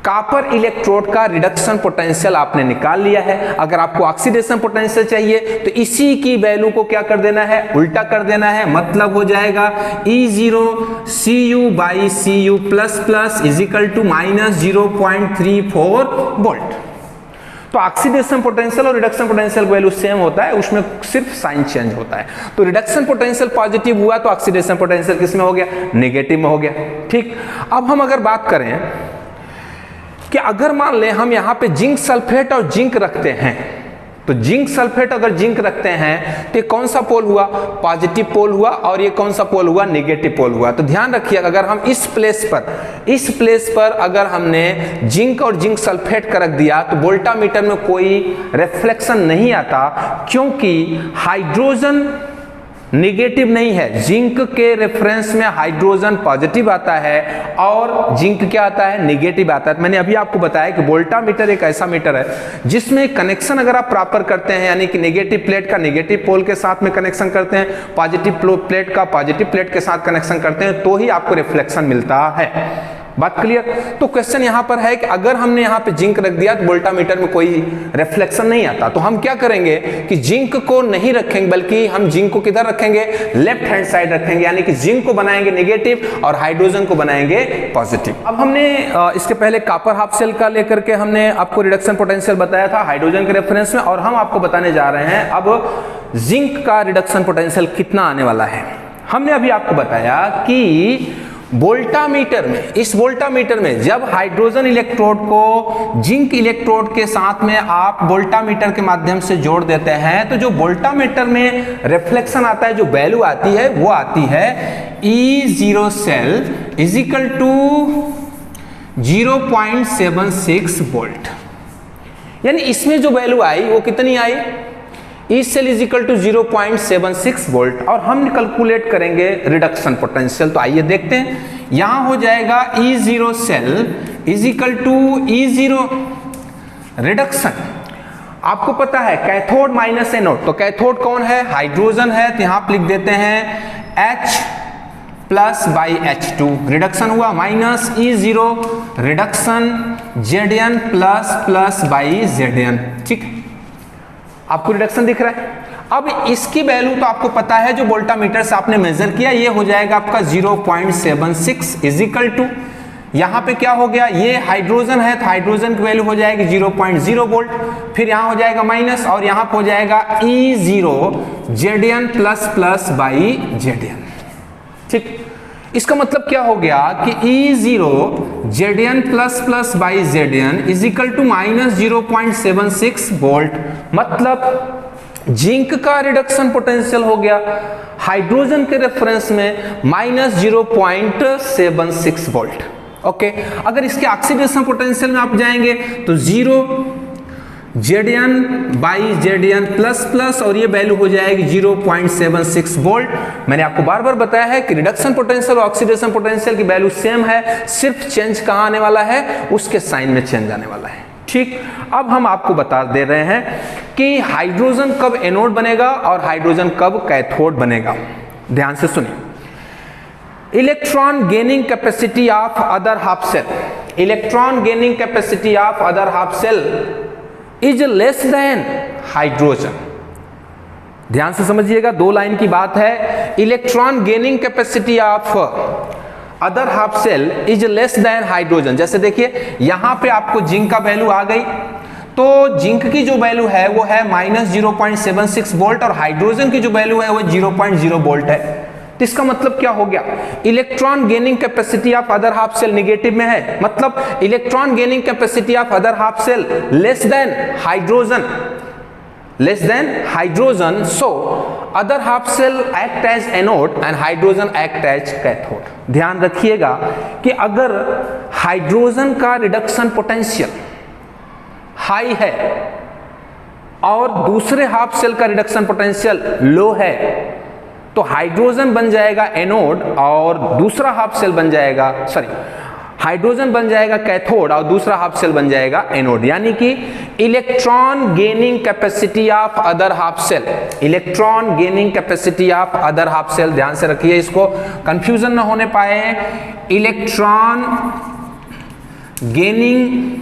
कॉपर इलेक्ट्रोड का रिडक्शन पोटेंशियल आपने निकाल लिया है। अगर आपको ऑक्सीडेशन पोटेंशियल चाहिए तो इसी की वैल्यू को क्या कर देना है? उल्टा कर देना है। मतलब हो जाएगा E0 Cu/Cu++ is equal to -0.34 volt. तो ऑक्सीडेशन पोटेंशियल और रिडक्शन पोटेंशियल वैल्यू सेम होता है, उसमें सिर्फ साइन चेंज होता है। तो रिडक्शन पोटेंशियल पॉजिटिव हुआ तो ऑक्सीडेशन पोटेंशियल किस में हो गया? नेगेटिव में हो गया। ठीक, अब हम अगर बात करें कि अगर मान लें हम यहां पे जिंक सल्फेट और जिंक रखते हैं, तो जिंक सल्फेट अगर जिंक रखते हैं तो ये कौन सा पोल हुआ? पॉजिटिव पोल हुआ, और ये कौन सा पोल हुआ? नेगेटिव पोल हुआ। तो ध्यान रखिए, अगर हम इस प्लेस पर अगर हमने जिंक और जिंक सल्फेट का रख दिया तो वोल्टामीटर में कोई रिफ्लेक्शन नहीं आता, क्योंकि हाइड्रोजन नेगेटिव नहीं है। जिंक के रेफरेंस में हाइड्रोजन पॉजिटिव आता है और जिंक क्या आता है? नेगेटिव आता है। मैंने अभी आपको बताया कि वोल्टामीटर एक ऐसा मीटर है जिसमें कनेक्शन अगर आप प्रॉपर करते हैं, यानी कि नेगेटिव प्लेट का नेगेटिव पोल के साथ में कनेक्शन करते हैं, पॉजिटिव प्लेट का पॉजिटिव प्लेट के साथ कनेक्शन करते हैं, तो ही आपको रिफ्लेक्शन मिलता है। बात क्लियर? तो क्वेश्चन यहां पर है कि अगर हमने यहां पे जिंक रख दिया तो वोल्टामीटर में कोई रिफ्लेक्शन नहीं आता, तो हम क्या करेंगे कि जिंक को नहीं रखेंगे, बल्कि हम जिंक को किधर रखेंगे? लेफ्ट हैंड साइड रखेंगे, यानी कि जिंक को बनाएंगे नेगेटिव और हाइड्रोजन को बनाएंगे पॉजिटिव। अब हमने इसके पहले कॉपर हाफ सेल का लेकर के हमने आपको रिडक्शन पोटेंशियल बताया था हाइड्रोजन के रेफरेंस में, और हम आपको बताने जा रहे हैं अब जिंक का रिडक्शन पोटेंशियल कितना आने वाला है। हमने अभी आपको बताया कि वोल्टामीटर में, इस वोल्टामीटर में जब हाइड्रोजन इलेक्ट्रोड को जिंक इलेक्ट्रोड के साथ में आप वोल्टामीटर के माध्यम से जोड़ देते हैं, तो जो वोल्टामीटर में रिफ्लेक्शन आता है, जो वैल्यू आती है वो आती है E0 cell is equal to 0.76 volt. यानी इसमें जो वैल्यू आई वो कितनी आई? E cell is equal to 0.76 volt, और हम कैलकुलेट करेंगे रिडक्शन पोटेंशियल। तो आइए देखते हैं, यहां हो जाएगा E0 cell is equal to E0 reduction. आपको पता है कैथोड माइनस एनोड, तो कैथोड कौन है? हाइड्रोजन है, तो यहां आप लिख देते हैं H plus by H2, reduction हुआ minus E0 reduction Zn plus by Zn। ठीक, आपको रिडक्शन दिख रहा है। अब इसकी वैल्यू तो आपको पता है, जो वोल्टामीटर से आपने मेजर किया, ये हो जाएगा आपका 0.76 इजिकल टू, यहाँ पे क्या हो गया, ये हाइड्रोजन है तो हाइड्रोजन की वैल्यू हो जाएगी 0.0 वोल्ट, फिर यहाँ हो जाएगा माइनस और यहाँ पे हो जाएगा E0 Zn plus by Zn। ठीक, इसका मतलब क्या हो गया कि E0 Zn plus by Zn is equal to minus 0.76 volt, मतलब जिंक का रिडक्शन पोटेंशियल हो गया हाइड्रोजन के रेफरेंस में माइनस 0.76 वोल्ट। ओके, अगर इसके ऑक्सीडेशन पोटेंशियल में आप जाएंगे तो 0 Zn बाई Zn प्लस और ये वैल्यू हो जाएगी 0.76 वोल्ट। मैंने आपको बार बार बताया है कि रिडक्शन पोटेंशियल और ऑक्सीडेशन पोटेंशियल की वैल्यू सेम है, सिर्फ चेंज कहाँ आने वाला है, उसके साइन में चेंज आने वाला है। ठीक, अब हम आपको बता दे रहे हैं कि हाइड्रोजन कब एनोड बनेगा और हाइड्रोजन कब कैथोड बनेगा। ध्यान से सुनिए। Electron gaining capacity of other half cell, electron gaining capacity of other half cell is less than hydrogen. ध्यान से समझिएगा, दो लाइन की बात है। Electron gaining capacity of other half cell is less than hydrogen. जैसे देखिए यहां पे आपको जिंक का वैल्यू आ गई, तो जिंक की जो वैल्यू है वो है माइनस 0.76 वोल्ट और हाइड्रोजन की जो वैल्यू है वो 0.0 वोल्ट है। तो इसका मतलब क्या हो गया, electron gaining capacity of other half cell negative में है, मतलब electron gaining capacity of other half cell less than hydrogen, less than hydrogen, so other half cell act as anode and hydrogen act as cathode. ध्यान रखिएगा कि अगर hydrogen का reduction potential high है और दूसरे हाफ सेल का reduction potential लो है, तो हाइड्रोजन बन जाएगा एनोड और दूसरा हाफ सेल बन जाएगा, सॉरी, हाइड्रोजन बन जाएगा कैथोड और दूसरा हाफ सेल बन जाएगा एनोड। यानी कि electron gaining capacity of other half cell, electron gaining capacity of other half cell, ध्यान से रखिए, इसको कंफ्यूजन ना होने पाए। इलेक्ट्रॉन गेनिंग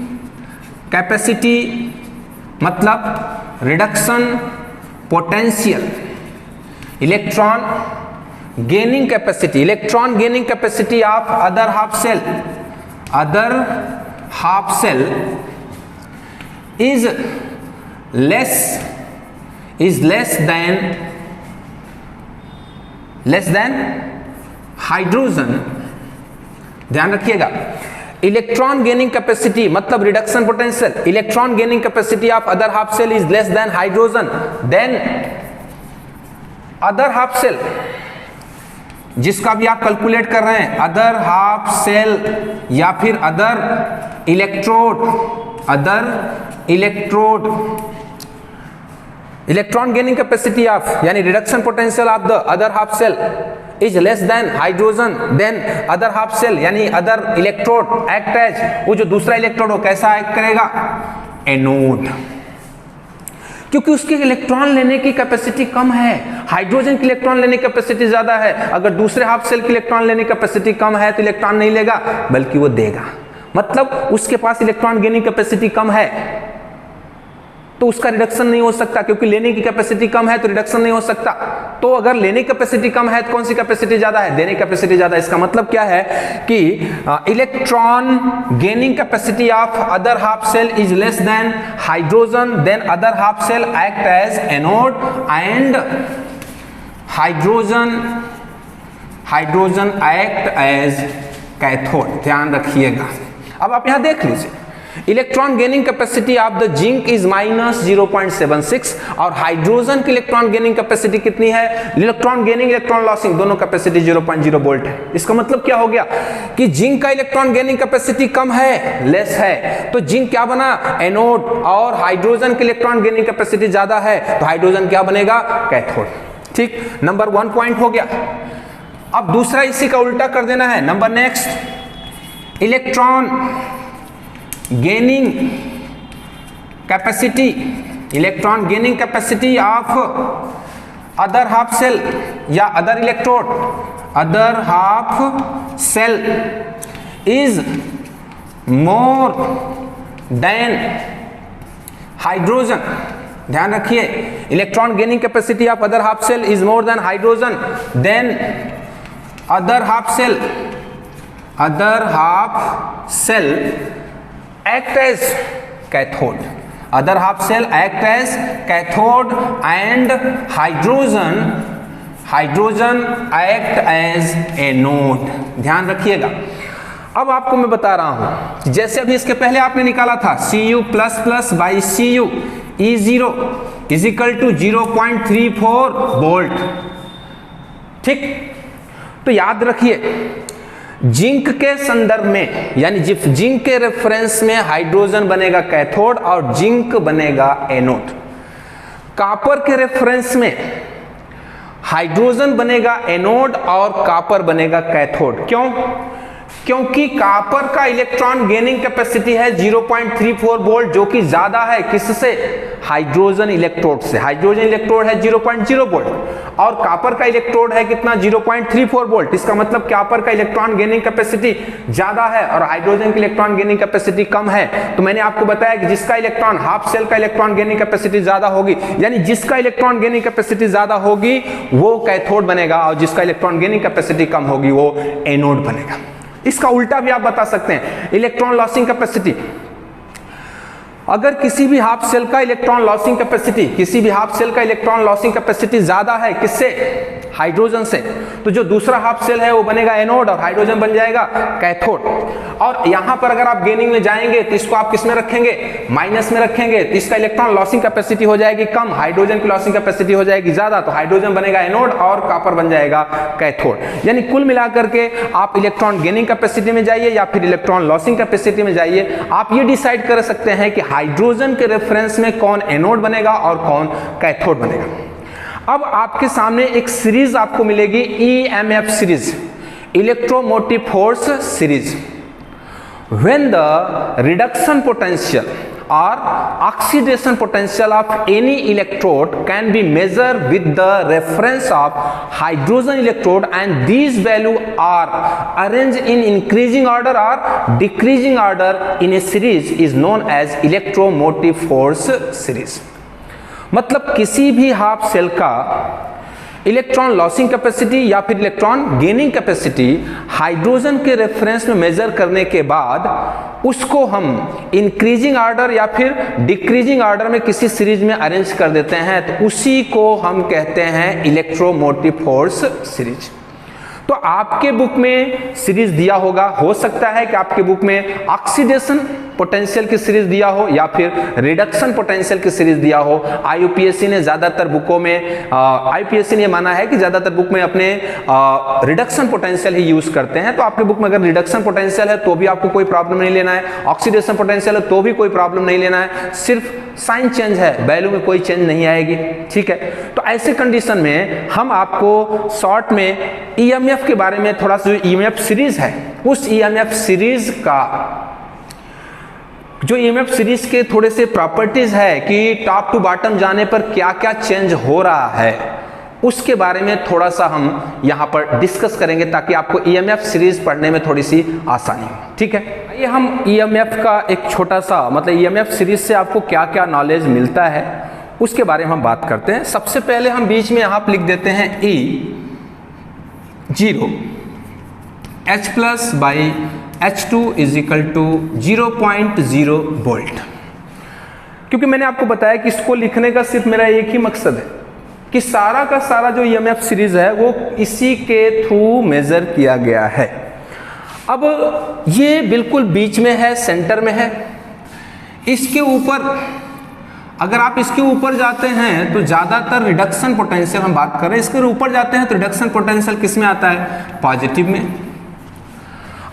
कैपेसिटी मतलब reduction potential, electron gaining capacity, electron gaining capacity of other half cell, other half cell is less than hydrogen. ध्यान रखिएगा, इलेक्ट्रॉन गेनिंग कैपेसिटी मतलब reduction potential, electron gaining capacity of other half cell is less than hydrogen, then other half cell जिसका भी आप calculate कर रहे हैं, other half cell या फिर other electrode, electron gaining capacity of यानी reduction potential of the other half cell is less than hydrogen, then other half cell यानी अदर इलेक्ट्रोड एक्ट एज, वो जो दूसरा इलेक्ट्रोड हो कैसा एक्ट करेगा, एनोड, क्योंकि उसकी इलेक्ट्रॉन लेने की कैपेसिटी कम है, हाइड्रोजन की इलेक्ट्रॉन लेने की कैपेसिटी ज्यादा है। अगर दूसरे हाफ सेल की इलेक्ट्रॉन लेने की कैपेसिटी कम है तो इलेक्ट्रॉन नहीं लेगा बल्कि वो देगा, मतलब उसके पास इलेक्ट्रॉन गेनिंग कैपेसिटी कम है तो उसका रिडक्शन नहीं हो सकता, क्योंकि लेने की कैपेसिटी कम है तो रिडक्शन नहीं हो सकता। तो अगर लेने की कैपेसिटी कम है तो कौन सी कैपेसिटी ज्यादा है, देने की कैपेसिटी ज्यादा है। इसका मतलब क्या है कि electron gaining capacity of other half cell is less than hydrogen, then other half cell act as anode and hydrogen act as cathode. ध्यान रखिएगा। अब आप यहां देख लीजिए, electron gaining capacity of the zinc is minus 0.76 और hydrogen की electron gaining कैपेसिटी कितनी है, इलेक्ट्रॉन गेनिंग इलेक्ट्रॉन लॉसिंग दोनों कैपेसिटी 0.0 वोल्ट है। इसका मतलब क्या हो गया कि जिंक का इलेक्ट्रॉन गेनिंग कैपेसिटी कम है, लेस है, तो जिंक क्या बना, एनोड, और हाइड्रोजन की इलेक्ट्रॉन गेनिंग कैपेसिटी ज्यादा है तो हाइड्रोजन क्या बनेगा, कैथोड। ठीक, नंबर 1 पॉइंट हो गया। अब दूसरा इसी का उल्टा कर देना है। Number next, electron gaining capacity, electron gaining capacity of other half cell या other electrode, other half cell is more than hydrogen. ध्यान रखिए, electron gaining capacity of other half cell is more than hydrogen, then other half cell act as cathode. Other half cell act as cathode and hydrogen act as anode. ध्यान रखिएगा। अब आपको मैं बता रहा हूं, जैसे अभी इसके पहले आपने निकाला था Cu plus plus by Cu E0 is equal to 0.34 volt. ठीक, तो याद रखिए जिंक के संदर्भ में, यानी जिंक के रेफरेंस में हाइड्रोजन बनेगा कैथोड और जिंक बनेगा एनोड। कॉपर के रेफरेंस में हाइड्रोजन बनेगा एनोड और कॉपर बनेगा कैथोड। क्यों? क्योंकि कॉपर का इलेक्ट्रॉन गेनिंग कैपेसिटी है 0.34 वोल्ट, जो कि ज्यादा है किससे? हाइड्रोजन इलेक्ट्रोड से। हाइड्रोजन इलेक्ट्रोड है 0.0 वोल्ट और कॉपर का इलेक्ट्रोड है कितना? 0.34 वोल्ट। इसका मतलब कॉपर का इलेक्ट्रॉन गेनिंग कैपेसिटी ज्यादा है और हाइड्रोजन की इलेक्ट्रॉन गेनिंग कैपेसिटी कम है। तो मैंने आपको बताया कि जिसका इलेक्ट्रॉन हाफ सेल का इलेक्ट्रॉन गेनिंग कैपेसिटी ज्यादा होगी, यानी जिसका इलेक्ट्रॉन गेनिंग कैपेसिटी ज्यादा होगी वो कैथोड बनेगा और जिसका इलेक्ट्रॉन गेनिंग कैपेसिटी कम होगी वो एनोड बनेगा। इसका उल्टा भी आप बता सकते हैं, इलेक्ट्रॉन लॉसिंग कैपेसिटी। अगर किसी भी हाफ सेल का इलेक्ट्रॉन लॉसिंग कैपेसिटी ज्यादा है किससे? हाइड्रोजन से, तो जो दूसरा हाफ सेल है वो बनेगा एनोड और हाइड्रोजन बन जाएगा कैथोड। और यहां पर अगर आप गेनिंग में जाएंगे तो इसको आप किस में रखेंगे? माइनस में रखेंगे, तो इसका इलेक्ट्रॉन लॉसिंग कैपेसिटी हो जाएगी कम, हाइड्रोजन की लॉसिंग कैपेसिटी हो जाएगी ज्यादा, तो हाइड्रोजन बनेगा एनोड और कॉपर बन जाएगा कैथोड। यानी कुल मिलाकर के आप इलेक्ट्रॉन गेनिंग कैपेसिटी में जाइए या फिर इलेक्ट्रॉन लॉसिंग कैपेसिटी में जाइए, आप ये डिसाइड कर सकते हैं कि हाइड्रोजन के रेफरेंस में कौन एनोड बनेगा और कौन कैथोड बनेगा। अब आपके सामने एक सीरीज आपको मिलेगी, EMF series, electromotive force series. When the reduction potential or oxidation potential of any electrode can be measured with the reference of hydrogen electrode and these value are arranged in increasing order or decreasing order in a series is known as electromotive force series। मतलब किसी भी half cell का electron losing capacity या फिर electron gaining capacity hydrogen के reference में major करने के बाद उसको हम इंक्रीजिंग ऑर्डर या फिर डिक्रीजिंग ऑर्डर में किसी सीरीज में अरेंज कर देते हैं, तो उसी को हम कहते हैं इलेक्ट्रोमोटिव फोर्स सीरीज। तो आपके बुक में सीरीज दिया होगा, हो सकता है कि आपके बुक में ऑक्सीडेशन पोटेंशियल की सीरीज दिया हो या फिर रिडक्शन पोटेंशियल की सीरीज दिया हो। आईयूपीएससी ने ज्यादातर बुकों में आईयूपीएससी ने माना है कि ज्यादातर बुक में अपने रिडक्शन पोटेंशियल ही यूज करते हैं। तो आपके बुक में अगर रिडक्शन पोटेंशियल है तो भी आपको कोई प्रॉब्लम नहीं लेना है, ऑक्सीडेशन पोटेंशियल है तो भी कोई प्रॉब्लम नहीं लेना है, सिर्फ साइन चेंज है, वैल्यू में कोई चेंज नहीं आएगी। ठीक है, तो ऐसे कंडीशन में हम आपको शॉर्ट में ईएमएफ के बारे में थोड़ा सा, जो ईएमएफ सीरीज है उस ईएमएफ सीरीज का, जो ईएमएफ सीरीज के थोड़े से प्रॉपर्टीज है कि टॉप टू बॉटम जाने पर क्या क्या चेंज हो रहा है, उसके बारे में थोड़ा सा हम यहां पर डिस्कस करेंगे ताकि आपको ईएमएफ सीरीज पढ़ने में थोड़ी सी आसानी हो। ठीक है, ये हम ईएमएफ का एक छोटा सा, मतलब ईएमएफ सीरीज से आपको क्या क्या नॉलेज मिलता है उसके बारे में हम बात करते हैं। सबसे पहले हम बीच में यहां पर लिख देते हैं E0 H plus by H2 is equal to 0.0 volt. क्योंकि मैंने आपको बताया कि इसको लिखने का सिर्फ मेरा एक ही मकसद है कि सारा का सारा जो ईएमएफ सीरीज है वो इसी के थ्रू मेजर किया गया है। अब ये बिल्कुल बीच में है, सेंटर में है। इसके ऊपर अगर आप इसके ऊपर जाते हैं तो ज्यादातर रिडक्शन पोटेंशियल हम बात कर रहे हैं, इसके ऊपर जाते हैं तो रिडक्शन पोटेंशियल किस में आता है? पॉजिटिव में।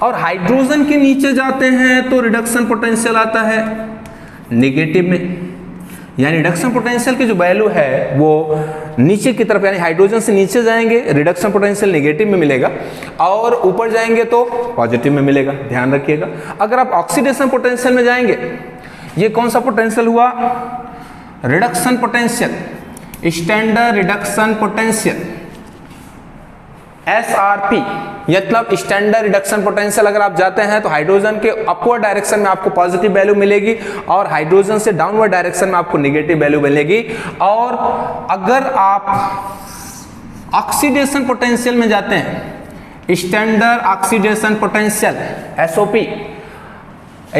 और हाइड्रोजन के नीचे जाते हैं तो रिडक्शन पोटेंशियल आता है नेगेटिव में। यानी रिडक्शन पोटेंशियल की जो वैल्यू है वो नीचे की तरफ, यानी हाइड्रोजन से नीचे जाएंगे रिडक्शन पोटेंशियल नेगेटिव में मिलेगा और ऊपर जाएंगे तो पॉजिटिव में मिलेगा, ध्यान रखिएगा। अगर आप ऑक्सीडेशन पोटेंशियल में जाएंगे, ये कौन सा पोटेंशियल हुआ? Reduction potential, standard reduction potential. SRP मतलब स्टैंडर्ड रिडक्शन पोटेंशियल अगर आप जाते हैं तो हाइड्रोजन के अपवर्ड डायरेक्शन में आपको पॉजिटिव वैल्यू मिलेगी और हाइड्रोजन से डाउनवर्ड डायरेक्शन में आपको नेगेटिव वैल्यू मिलेगी। और अगर आप ऑक्सीडेशन पोटेंशियल में जाते हैं, standard oxidation potential SOP,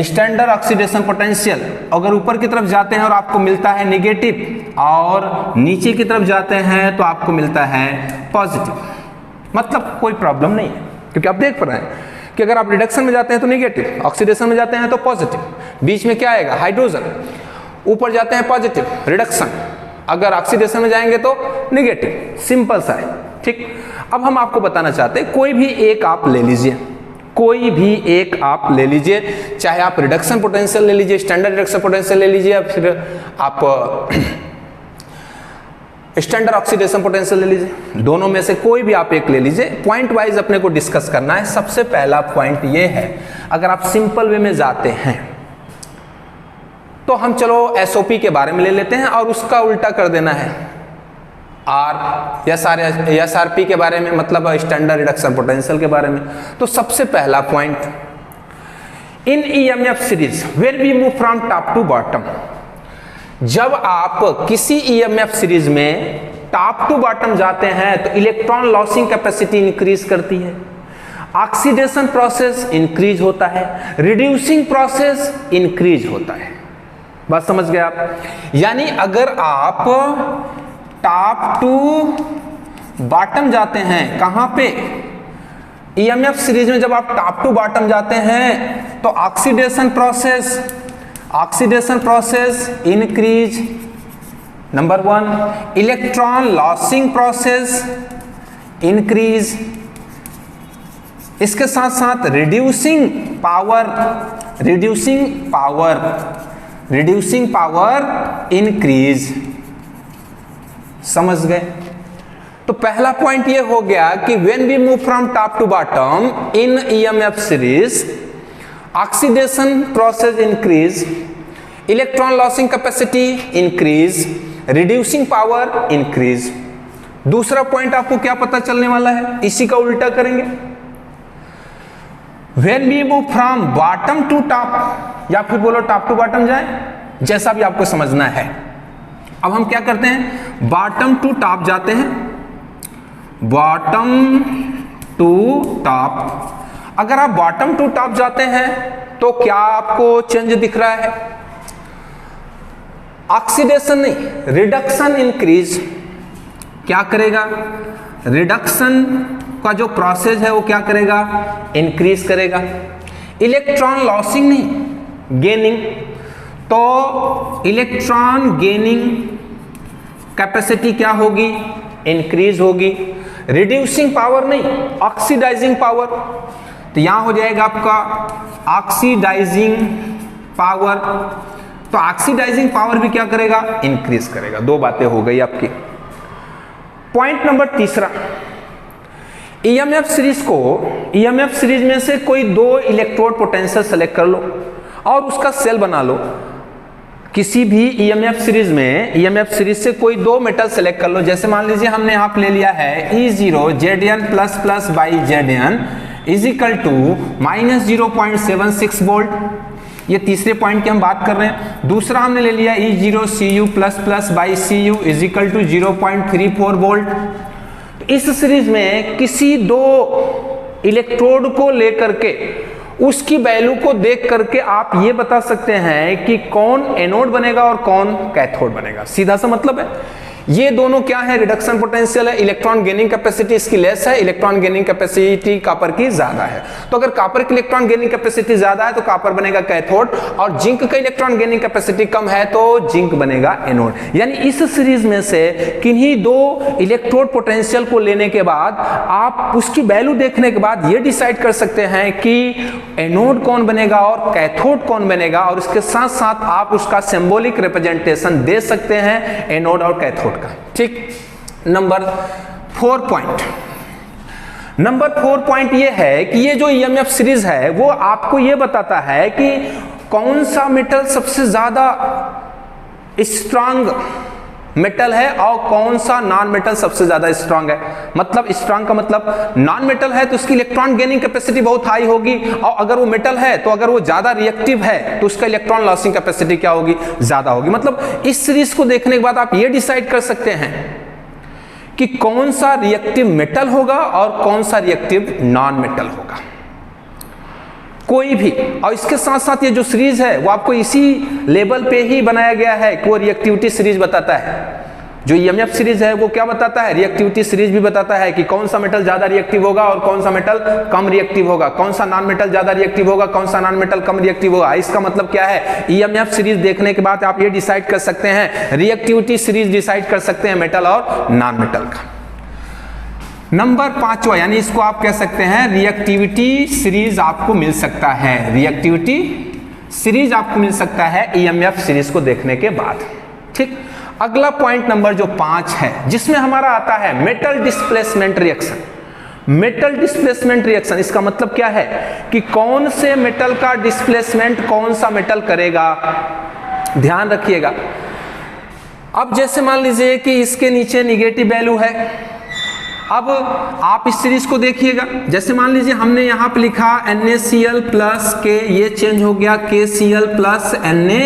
standard oxidation potential, अगर ऊपर की तरफ जाते हैं और आपको मिलता है नेगेटिव और नीचे की तरफ जाते हैं तो आपको मिलता है पॉजिटिव, मतलब कोई प्रॉब्लम नहीं है, क्योंकि आप देख पा रहे हैं कि अगर आप रिडक्शन में जाते हैं तो नेगेटिव, ऑक्सीडेशन में जाते हैं तो पॉजिटिव, बीच में क्या आएगा हाइड्रोजन, ऊपर जाते हैं पॉजिटिव रिडक्शन, अगर ऑक्सीडेशन में जाएंगे तो नेगेटिव, सिंपल सा है। ठीक, अब हम आपको बताना चाहते हैं कोई भी एक आप ले लीजिए, कोई भी एक आप ले लीजिए, चाहे आप रिडक्शन पोटेंशियल ले लीजिए, स्टैंडर्ड रिडक्शन पोटेंशियल ले लीजिए, या फिर आप स्टैंडर्ड ऑक्सीडेशन पोटेंशियल ले लीजिए, दोनों में से कोई भी आप एक ले लीजिए। पॉइंट वाइज अपने को डिस्कस करना है। सबसे पहला पॉइंट ये है, अगर आप सिंपल वे में जाते हैं तो हम चलो SOP के बारे में ले लेते हैं और उसका उल्टा कर देना है SRP के बारे में, मतलब स्टैंडर्ड रिडक्शन पोटेंशियल के बारे में। तो सबसे पहला point, in EMF series when we move from top to bottom, जब आप किसी EMF सीरीज में टॉप टू बॉटम जाते हैं तो इलेक्ट्रॉन लॉसिंग कैपेसिटी इंक्रीज करती है, ऑक्सीडेशन प्रोसेस इंक्रीज होता है, रिड्यूसिंग प्रोसेस इंक्रीज होता है। बात समझ गए आप? यानी अगर आप टॉप टू बॉटम जाते हैं, कहां पे? EMF सीरीज में जब आप टॉप टू बॉटम जाते हैं तो oxidation process increase, number 1, electron losing process increase, इसके साथ साथ रिड्यूसिंग पावर इंक्रीज। समझ गए? तो पहला पॉइंट ये हो गया कि when we move from top to bottom in EMF series, oxidation process increase, electron losing capacity increase, reducing power increase. दूसरा पॉइंट आपको क्या पता चलने वाला है, इसी का उल्टा करेंगे। When we move from bottom to top, या फिर बोलो टॉप टू बॉटम जाए, जैसा भी आपको समझना है। अब हम क्या करते हैं, बॉटम टू टॉप जाते हैं, बॉटम टू टॉप। अगर आप बॉटम टू टॉप जाते हैं तो क्या आपको चेंज दिख रहा है? ऑक्सीडेशन नहीं, रिडक्शन इंक्रीज। क्या करेगा? रिडक्शन का जो प्रोसेस है वो क्या करेगा? इंक्रीज करेगा। इलेक्ट्रॉन लॉसिंग नहीं, गेनिंग। तो इलेक्ट्रॉन गेनिंग कैपेसिटी क्या होगी? इंक्रीज होगी। रिड्यूसिंग पावर नहीं, ऑक्सीडाइजिंग पावर। तो यहां हो जाएगा आपका ऑक्सीडाइजिंग पावर। तो ऑक्सीडाइजिंग पावर भी क्या करेगा? इंक्रीज करेगा। दो बातें हो गई आपकी। पॉइंट नंबर तीसरा, EMF सीरीज में से कोई दो इलेक्ट्रोड पोटेंशियल सेलेक्ट कर लो और उसका सेल बना लो। किसी भी EMF सीरीज से कोई दो मेटल सेलेक्ट कर लो। जैसे मान लीजिए हमने यहाँ पे ले लिया है E0 Zn++/Zn is equal to -0.76 volt. ये तीसरे पॉइंट की हम बात कर रहे हैं। दूसरा हमने ले लिया E0 Cu++/Cu is equal to 0.34 volt. तो इस सीरीज में किसी दो इलेक्ट्रोड को लेकर के उसकी वैल्यू को देख करके आप ये बता सकते हैं कि कौन एनोड बनेगा और कौन कैथोड बनेगा। सीधा सा मतलब है। ये दोनों क्या है? रिडक्शन पोटेंशियल है, इलेक्ट्रॉन गेनिंग कैपेसिटी इसकी लेस है, इलेक्ट्रॉन गेनिंग कैपेसिटी कॉपर की ज्यादा है। तो अगर कॉपर की इलेक्ट्रॉन गेनिंग कैपेसिटी ज्यादा है तो कॉपर बनेगा कैथोड, और जिंक का इलेक्ट्रॉन गेनिंग कैपेसिटी कम है तो जिंक बनेगा एनोड। यानी इस सीरीज में से किन्हीं दो इलेक्ट्रोड पोटेंशियल को लेने के बाद आप उसकी वैल्यू देखने के बाद ये डिसाइड कर सकते हैं कि एनोड कौन बनेगा और कैथोड कौन बनेगा, और इसके साथ साथ आप उसका सिंबॉलिक रिप्रेजेंटेशन दे सकते हैं एनोड और कैथोड का। ठीक। नंबर 4 पॉइंट ये है कि ये जो EMF सीरीज है वो आपको ये बताता है कि कौन सा मेटल सबसे ज्यादा स्ट्रांग मेटल है और कौन सा नॉन मेटल सबसे ज्यादा स्ट्रांग है। मतलब स्ट्रांग का मतलब नॉन मेटल है तो उसकी इलेक्ट्रॉन गेनिंग कैपेसिटी बहुत हाई होगी, और अगर वो मेटल है तो अगर वो ज्यादा रिएक्टिव है तो उसका इलेक्ट्रॉन लॉसिंग कैपेसिटी क्या होगी, ज्यादा होगी। मतलब इस सीरीज को देखने के बाद आप ये डिसाइड कर सकते हैं कि कौन सा रिएक्टिव मेटल होगा और कौन सा रिएक्टिव नॉन मेटल होगा, कोई भी। और इसके साथ साथ ये जो सीरीज है वो आपको इसी लेवल पे ही बनाया गया है कि वो रिएक्टिविटी सीरीज बताता है। जो ईएमएफ सीरीज है वो क्या बताता है, रिएक्टिविटी सीरीज भी बताता है कि कौन सा मेटल ज्यादा रिएक्टिव होगा और कौन सा मेटल कम रिएक्टिव होगा, कौन सा नॉन मेटल ज्यादा रिएक्टिव होगा, कौन सा नॉन मेटल कम रिएक्टिव होगा। इसका मतलब क्या है, ईएमएफ सीरीज देखने के बाद आप ये डिसाइड कर सकते हैं, रिएक्टिविटी सीरीज डिसाइड कर सकते हैं मेटल और नॉन मेटल का। नंबर 5वां, यानी इसको आप कह सकते हैं रिएक्टिविटी सीरीज आपको मिल सकता है, रिएक्टिविटी सीरीज आपको मिल सकता है ईएमएफ सीरीज को देखने के बाद। ठीक, अगला पॉइंट नंबर जो 5 है जिसमें हमारा आता है metal displacement reaction. Metal displacement reaction, इसका मतलब क्या है कि कौन से मेटल का डिस्प्लेसमेंट कौन सा मेटल करेगा। ध्यान रखिएगा, अब जैसे मान लीजिए कि इसके नीचे निगेटिव वैल्यू है, अब आप इस सीरीज को देखिएगा, जैसे मान लीजिए हमने यहां पे लिखा NaCl प्लस के, ये चेंज हो गया KCl प्लस Na,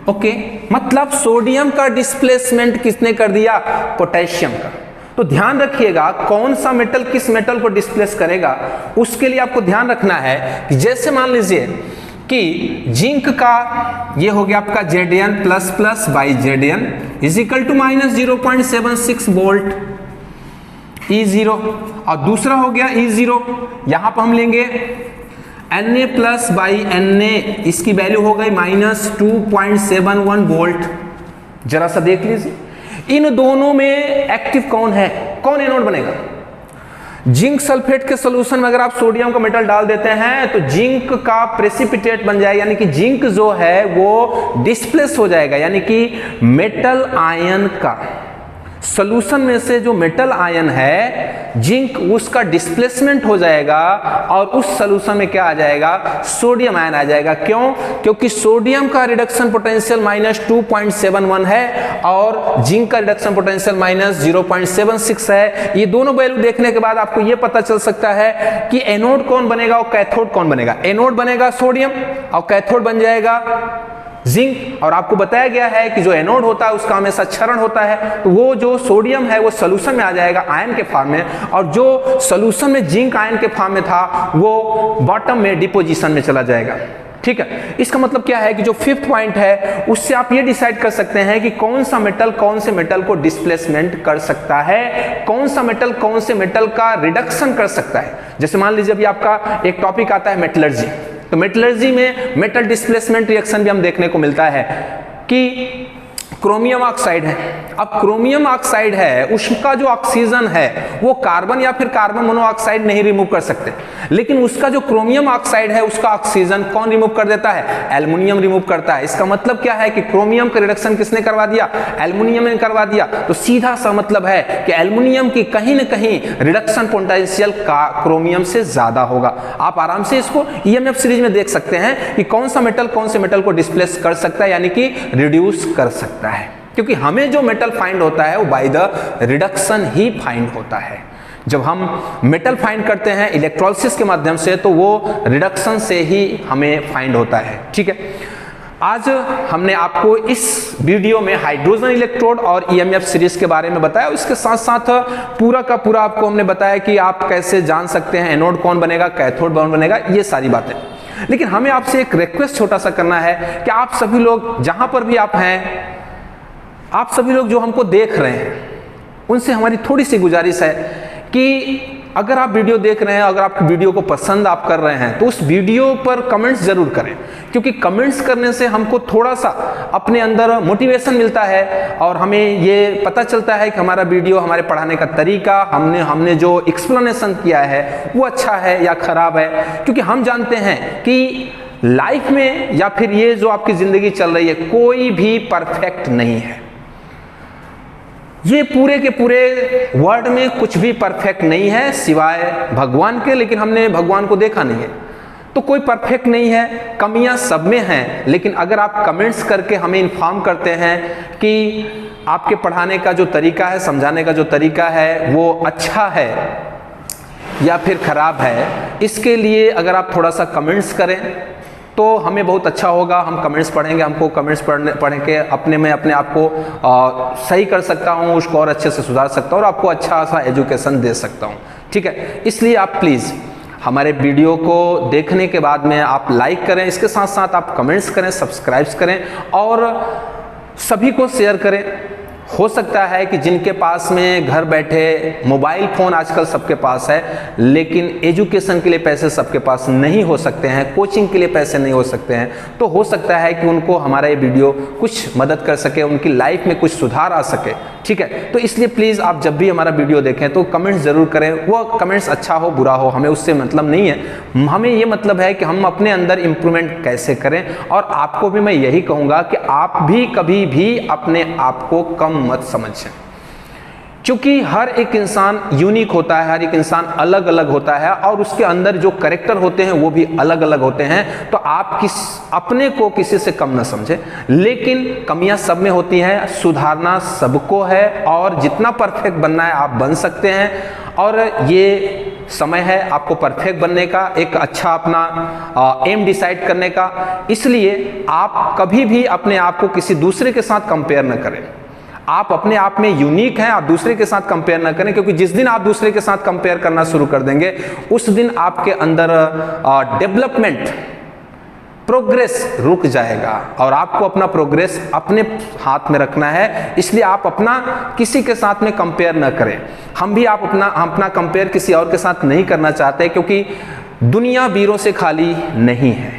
ओके, मतलब सोडियम का डिस्प्लेसमेंट किसने कर दिया, पोटेशियम का। तो ध्यान रखिएगा कौन सा मेटल किस मेटल को डिस्प्लेस करेगा, उसके लिए आपको ध्यान रखना है कि जैसे मान लीजिए कि जिंक का ये हो गया आपका Zn plus plus by Zn is equal to minus 0.76 volt E0, और दूसरा हो गया E0, यहां पर हम लेंगे Na प्लस बाई Na, इसकी वैल्यू हो गई माइनस 2.71 वोल्ट। जरा सा देख लीजिए इन दोनों में एक्टिव कौन है, कौन एनोड बनेगा। जिंक सल्फेट के सॉल्यूशन में अगर आप सोडियम का मेटल डाल देते हैं तो जिंक का प्रेसिपिटेट बन जाएगा, यानी कि जिंक जो है वो डिस्प्लेस हो जाएगा, यानी कि मेटल आयन का सॉल्यूशन में से जो मेटल आयन है जिंक, उसका डिस्प्लेसमेंट हो जाएगा और उस सॉल्यूशन में क्या आ जाएगा, सोडियम आयन आ जाएगा। क्यों, क्योंकि सोडियम का रिडक्शन पोटेंशियल माइनस 2.71 है और जिंक का रिडक्शन पोटेंशियल माइनस 0.76 है। ये दोनों वैल्यू देखने के बाद आपको ये पता चल सकता है कि एनोड कौन बनेगा और कैथोड कौन बनेगा। एनोड बनेगा सोडियम और कैथोड बन जाएगा जिंक। और आपको बताया गया है कि जो एनोड होता है उसका हमेशा क्षरण होता है, तो वो जो सोडियम है वो सॉल्यूशन में आ जाएगा आयन के फॉर्म में, और जो सॉल्यूशन में जिंक आयन के फॉर्म में था वो बॉटम में डिपोजिशन में चला जाएगा। ठीक है, इसका मतलब क्या है कि जो 5th पॉइंट है उससे आप ये डिसाइड कर सकते हैं कि कौन सा मेटल कौन से मेटल को डिस्प्लेसमेंट कर सकता है, कौन सा मेटल कौन से मेटल का रिडक्शन कर सकता है। जैसे मान लीजिए अभी आपका एक टॉपिक आता है मेटलर्जी, तो मेटलर्जी में मेटल डिस्प्लेसमेंट रिएक्शन भी हम देखने को मिलता है कि क्रोमियम ऑक्साइड है। अब क्रोमियम ऑक्साइड है, उसका जो ऑक्सीजन है वो कार्बन या फिर कार्बन मोनोऑक्साइड नहीं रिमूव कर सकते, लेकिन उसका जो क्रोमियम ऑक्साइड है उसका ऑक्सीजन कौन रिमूव कर देता है, एल्युमिनियम रिमूव करता है। इसका मतलब क्या है कि क्रोमियम का रिडक्शन किसने करवा दिया, एल्युमिनियम ने करवा दिया। तो सीधा सा मतलब है कि एल्युमिनियम की कहीं ना कहीं रिडक्शन पोटेंशियल का क्रोमियम से ज्यादा होगा। आप आराम से इसको ईएमएफ सीरीज में देख सकते हैं कि कौन सा मेटल कौन से मेटल को डिस्प्लेस कर सकता है, यानी कि रिड्यूस कर सकता है, क्योंकि हमें जो मेटल फाइंड होता है वो by the reduction he find होता है। जब हम मेटल फाइंड करते हैं इलेक्ट्रोलिसिस के माध्यम से तो वो रिडक्शन से ही हमें फाइंड होता है। ठीक है, आज हमने आपको इस वीडियो में हाइड्रोजन इलेक्ट्रोड और ईएमएफ सीरीज के बारे में बताया, इसके साथ साथ पूरा का पूरा आपको हमने बताया कि आप कैसे जान सकते हैं एनोड कौन बनेगा, कैथोड कौन बनेगा, ये सारी बातें। लेकिन हमें आपसे एक रिक्वेस्ट छोटा सा करना है कि आप सभी लोग जहां पर भी आप हैं, आप सभी लोग जो हमको देख रहे हैं, उनसे हमारी थोड़ी सी गुजारिश है कि अगर आप वीडियो देख रहे हैं, अगर आपकी वीडियो को पसंद आप कर रहे हैं तो उस वीडियो पर कमेंट्स जरूर करें, क्योंकि कमेंट्स करने से हमको थोड़ा सा अपने अंदर मोटिवेशन मिलता है और हमें ये पता चलता है कि हमारा वीडियो, हमारे पढ़ाने का तरीका, हमने जो एक्सप्लेनेशन किया है वो अच्छा है या खराब है। क्योंकि हम जानते हैं कि लाइफ में या फिर ये जो आपकी जिंदगी चल रही है, कोई भी परफेक्ट नहीं है। ये पूरे के पूरे वर्ल्ड में कुछ भी परफेक्ट नहीं है सिवाय भगवान के, लेकिन हमने भगवान को देखा नहीं है, तो कोई परफेक्ट नहीं है, कमियां सब में हैं। लेकिन अगर आप कमेंट्स करके हमें इन्फॉर्म करते हैं कि आपके पढ़ाने का जो तरीका है, समझाने का जो तरीका है वो अच्छा है या फिर खराब है, इसके लिए अगर आप थोड़ा सा कमेंट्स करें तो हमें बहुत अच्छा होगा। हम कमेंट्स पढ़ेंगे, हमको कमेंट्स पढ़ के अपने आप को सही कर सकता हूँ, उसको और अच्छे से सुधार सकता हूँ और आपको अच्छा सा एजुकेशन दे सकता हूँ। ठीक है, इसलिए आप प्लीज़ हमारे वीडियो को देखने के बाद में आप लाइक करें, इसके साथ साथ आप कमेंट्स करें, सब्सक्राइब्स करें और सभी को शेयर करें। हो सकता है कि जिनके पास में घर बैठे मोबाइल फ़ोन आजकल सबके पास है, लेकिन एजुकेशन के लिए पैसे सबके पास नहीं हो सकते हैं, कोचिंग के लिए पैसे नहीं हो सकते हैं, तो हो सकता है कि उनको हमारा ये वीडियो कुछ मदद कर सके, उनकी लाइफ में कुछ सुधार आ सके। ठीक है, तो इसलिए प्लीज़ आप जब भी हमारा वीडियो देखें तो कमेंट्स ज़रूर करें। वो कमेंट्स अच्छा हो बुरा हो हमें उससे मतलब नहीं है, हमें ये मतलब है कि हम अपने अंदर इम्प्रूवमेंट कैसे करें। और आपको भी मैं यही कहूँगा कि आप भी कभी भी अपने आप को कम मत समझें, क्योंकि हर एक इंसान यूनिक होता है, हर एक इंसान अलग अलग होता है और उसके अंदर जो कैरेक्टर होते हैं वो भी अलग अलग होते हैं। तो आप अपने को किसी से कम ना समझें, लेकिन कमियां सब में होती हैं, सुधारना सबको है और जितना परफेक्ट बनना है आप बन सकते हैं। और ये समय है आपको परफेक्ट बनने का, एक अच्छा अपना एम डिसाइड करने का। इसलिए आप कभी भी अपने आप को किसी दूसरे के साथ कंपेयर न करें। आप अपने आप में यूनिक हैं, आप दूसरे के साथ कंपेयर ना करें, क्योंकि जिस दिन आप दूसरे के साथ कंपेयर करना शुरू कर देंगे उस दिन आपके अंदर डेवलपमेंट, प्रोग्रेस रुक जाएगा। और आपको अपना प्रोग्रेस अपने हाथ में रखना है, इसलिए आप अपना किसी के साथ में कंपेयर ना करें। हम अपना कंपेयर किसी और के साथ नहीं करना चाहते, क्योंकि दुनिया वीरों से खाली नहीं है,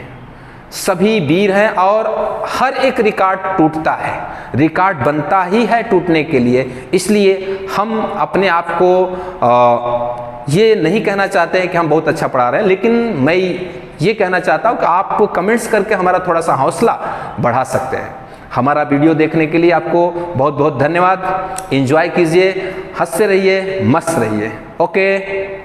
सभी वीर हैं और हर एक रिकॉर्ड टूटता है, रिकॉर्ड बनता ही है टूटने के लिए। इसलिए हम अपने आप को ये नहीं कहना चाहते हैं कि हम बहुत अच्छा पढ़ा रहे हैं, लेकिन मैं ये कहना चाहता हूँ कि आप कमेंट्स करके हमारा थोड़ा सा हौसला बढ़ा सकते हैं। हमारा वीडियो देखने के लिए आपको बहुत बहुत धन्यवाद। एंजॉय कीजिए, हंसते रहिए, मस्त रहिए। ओके।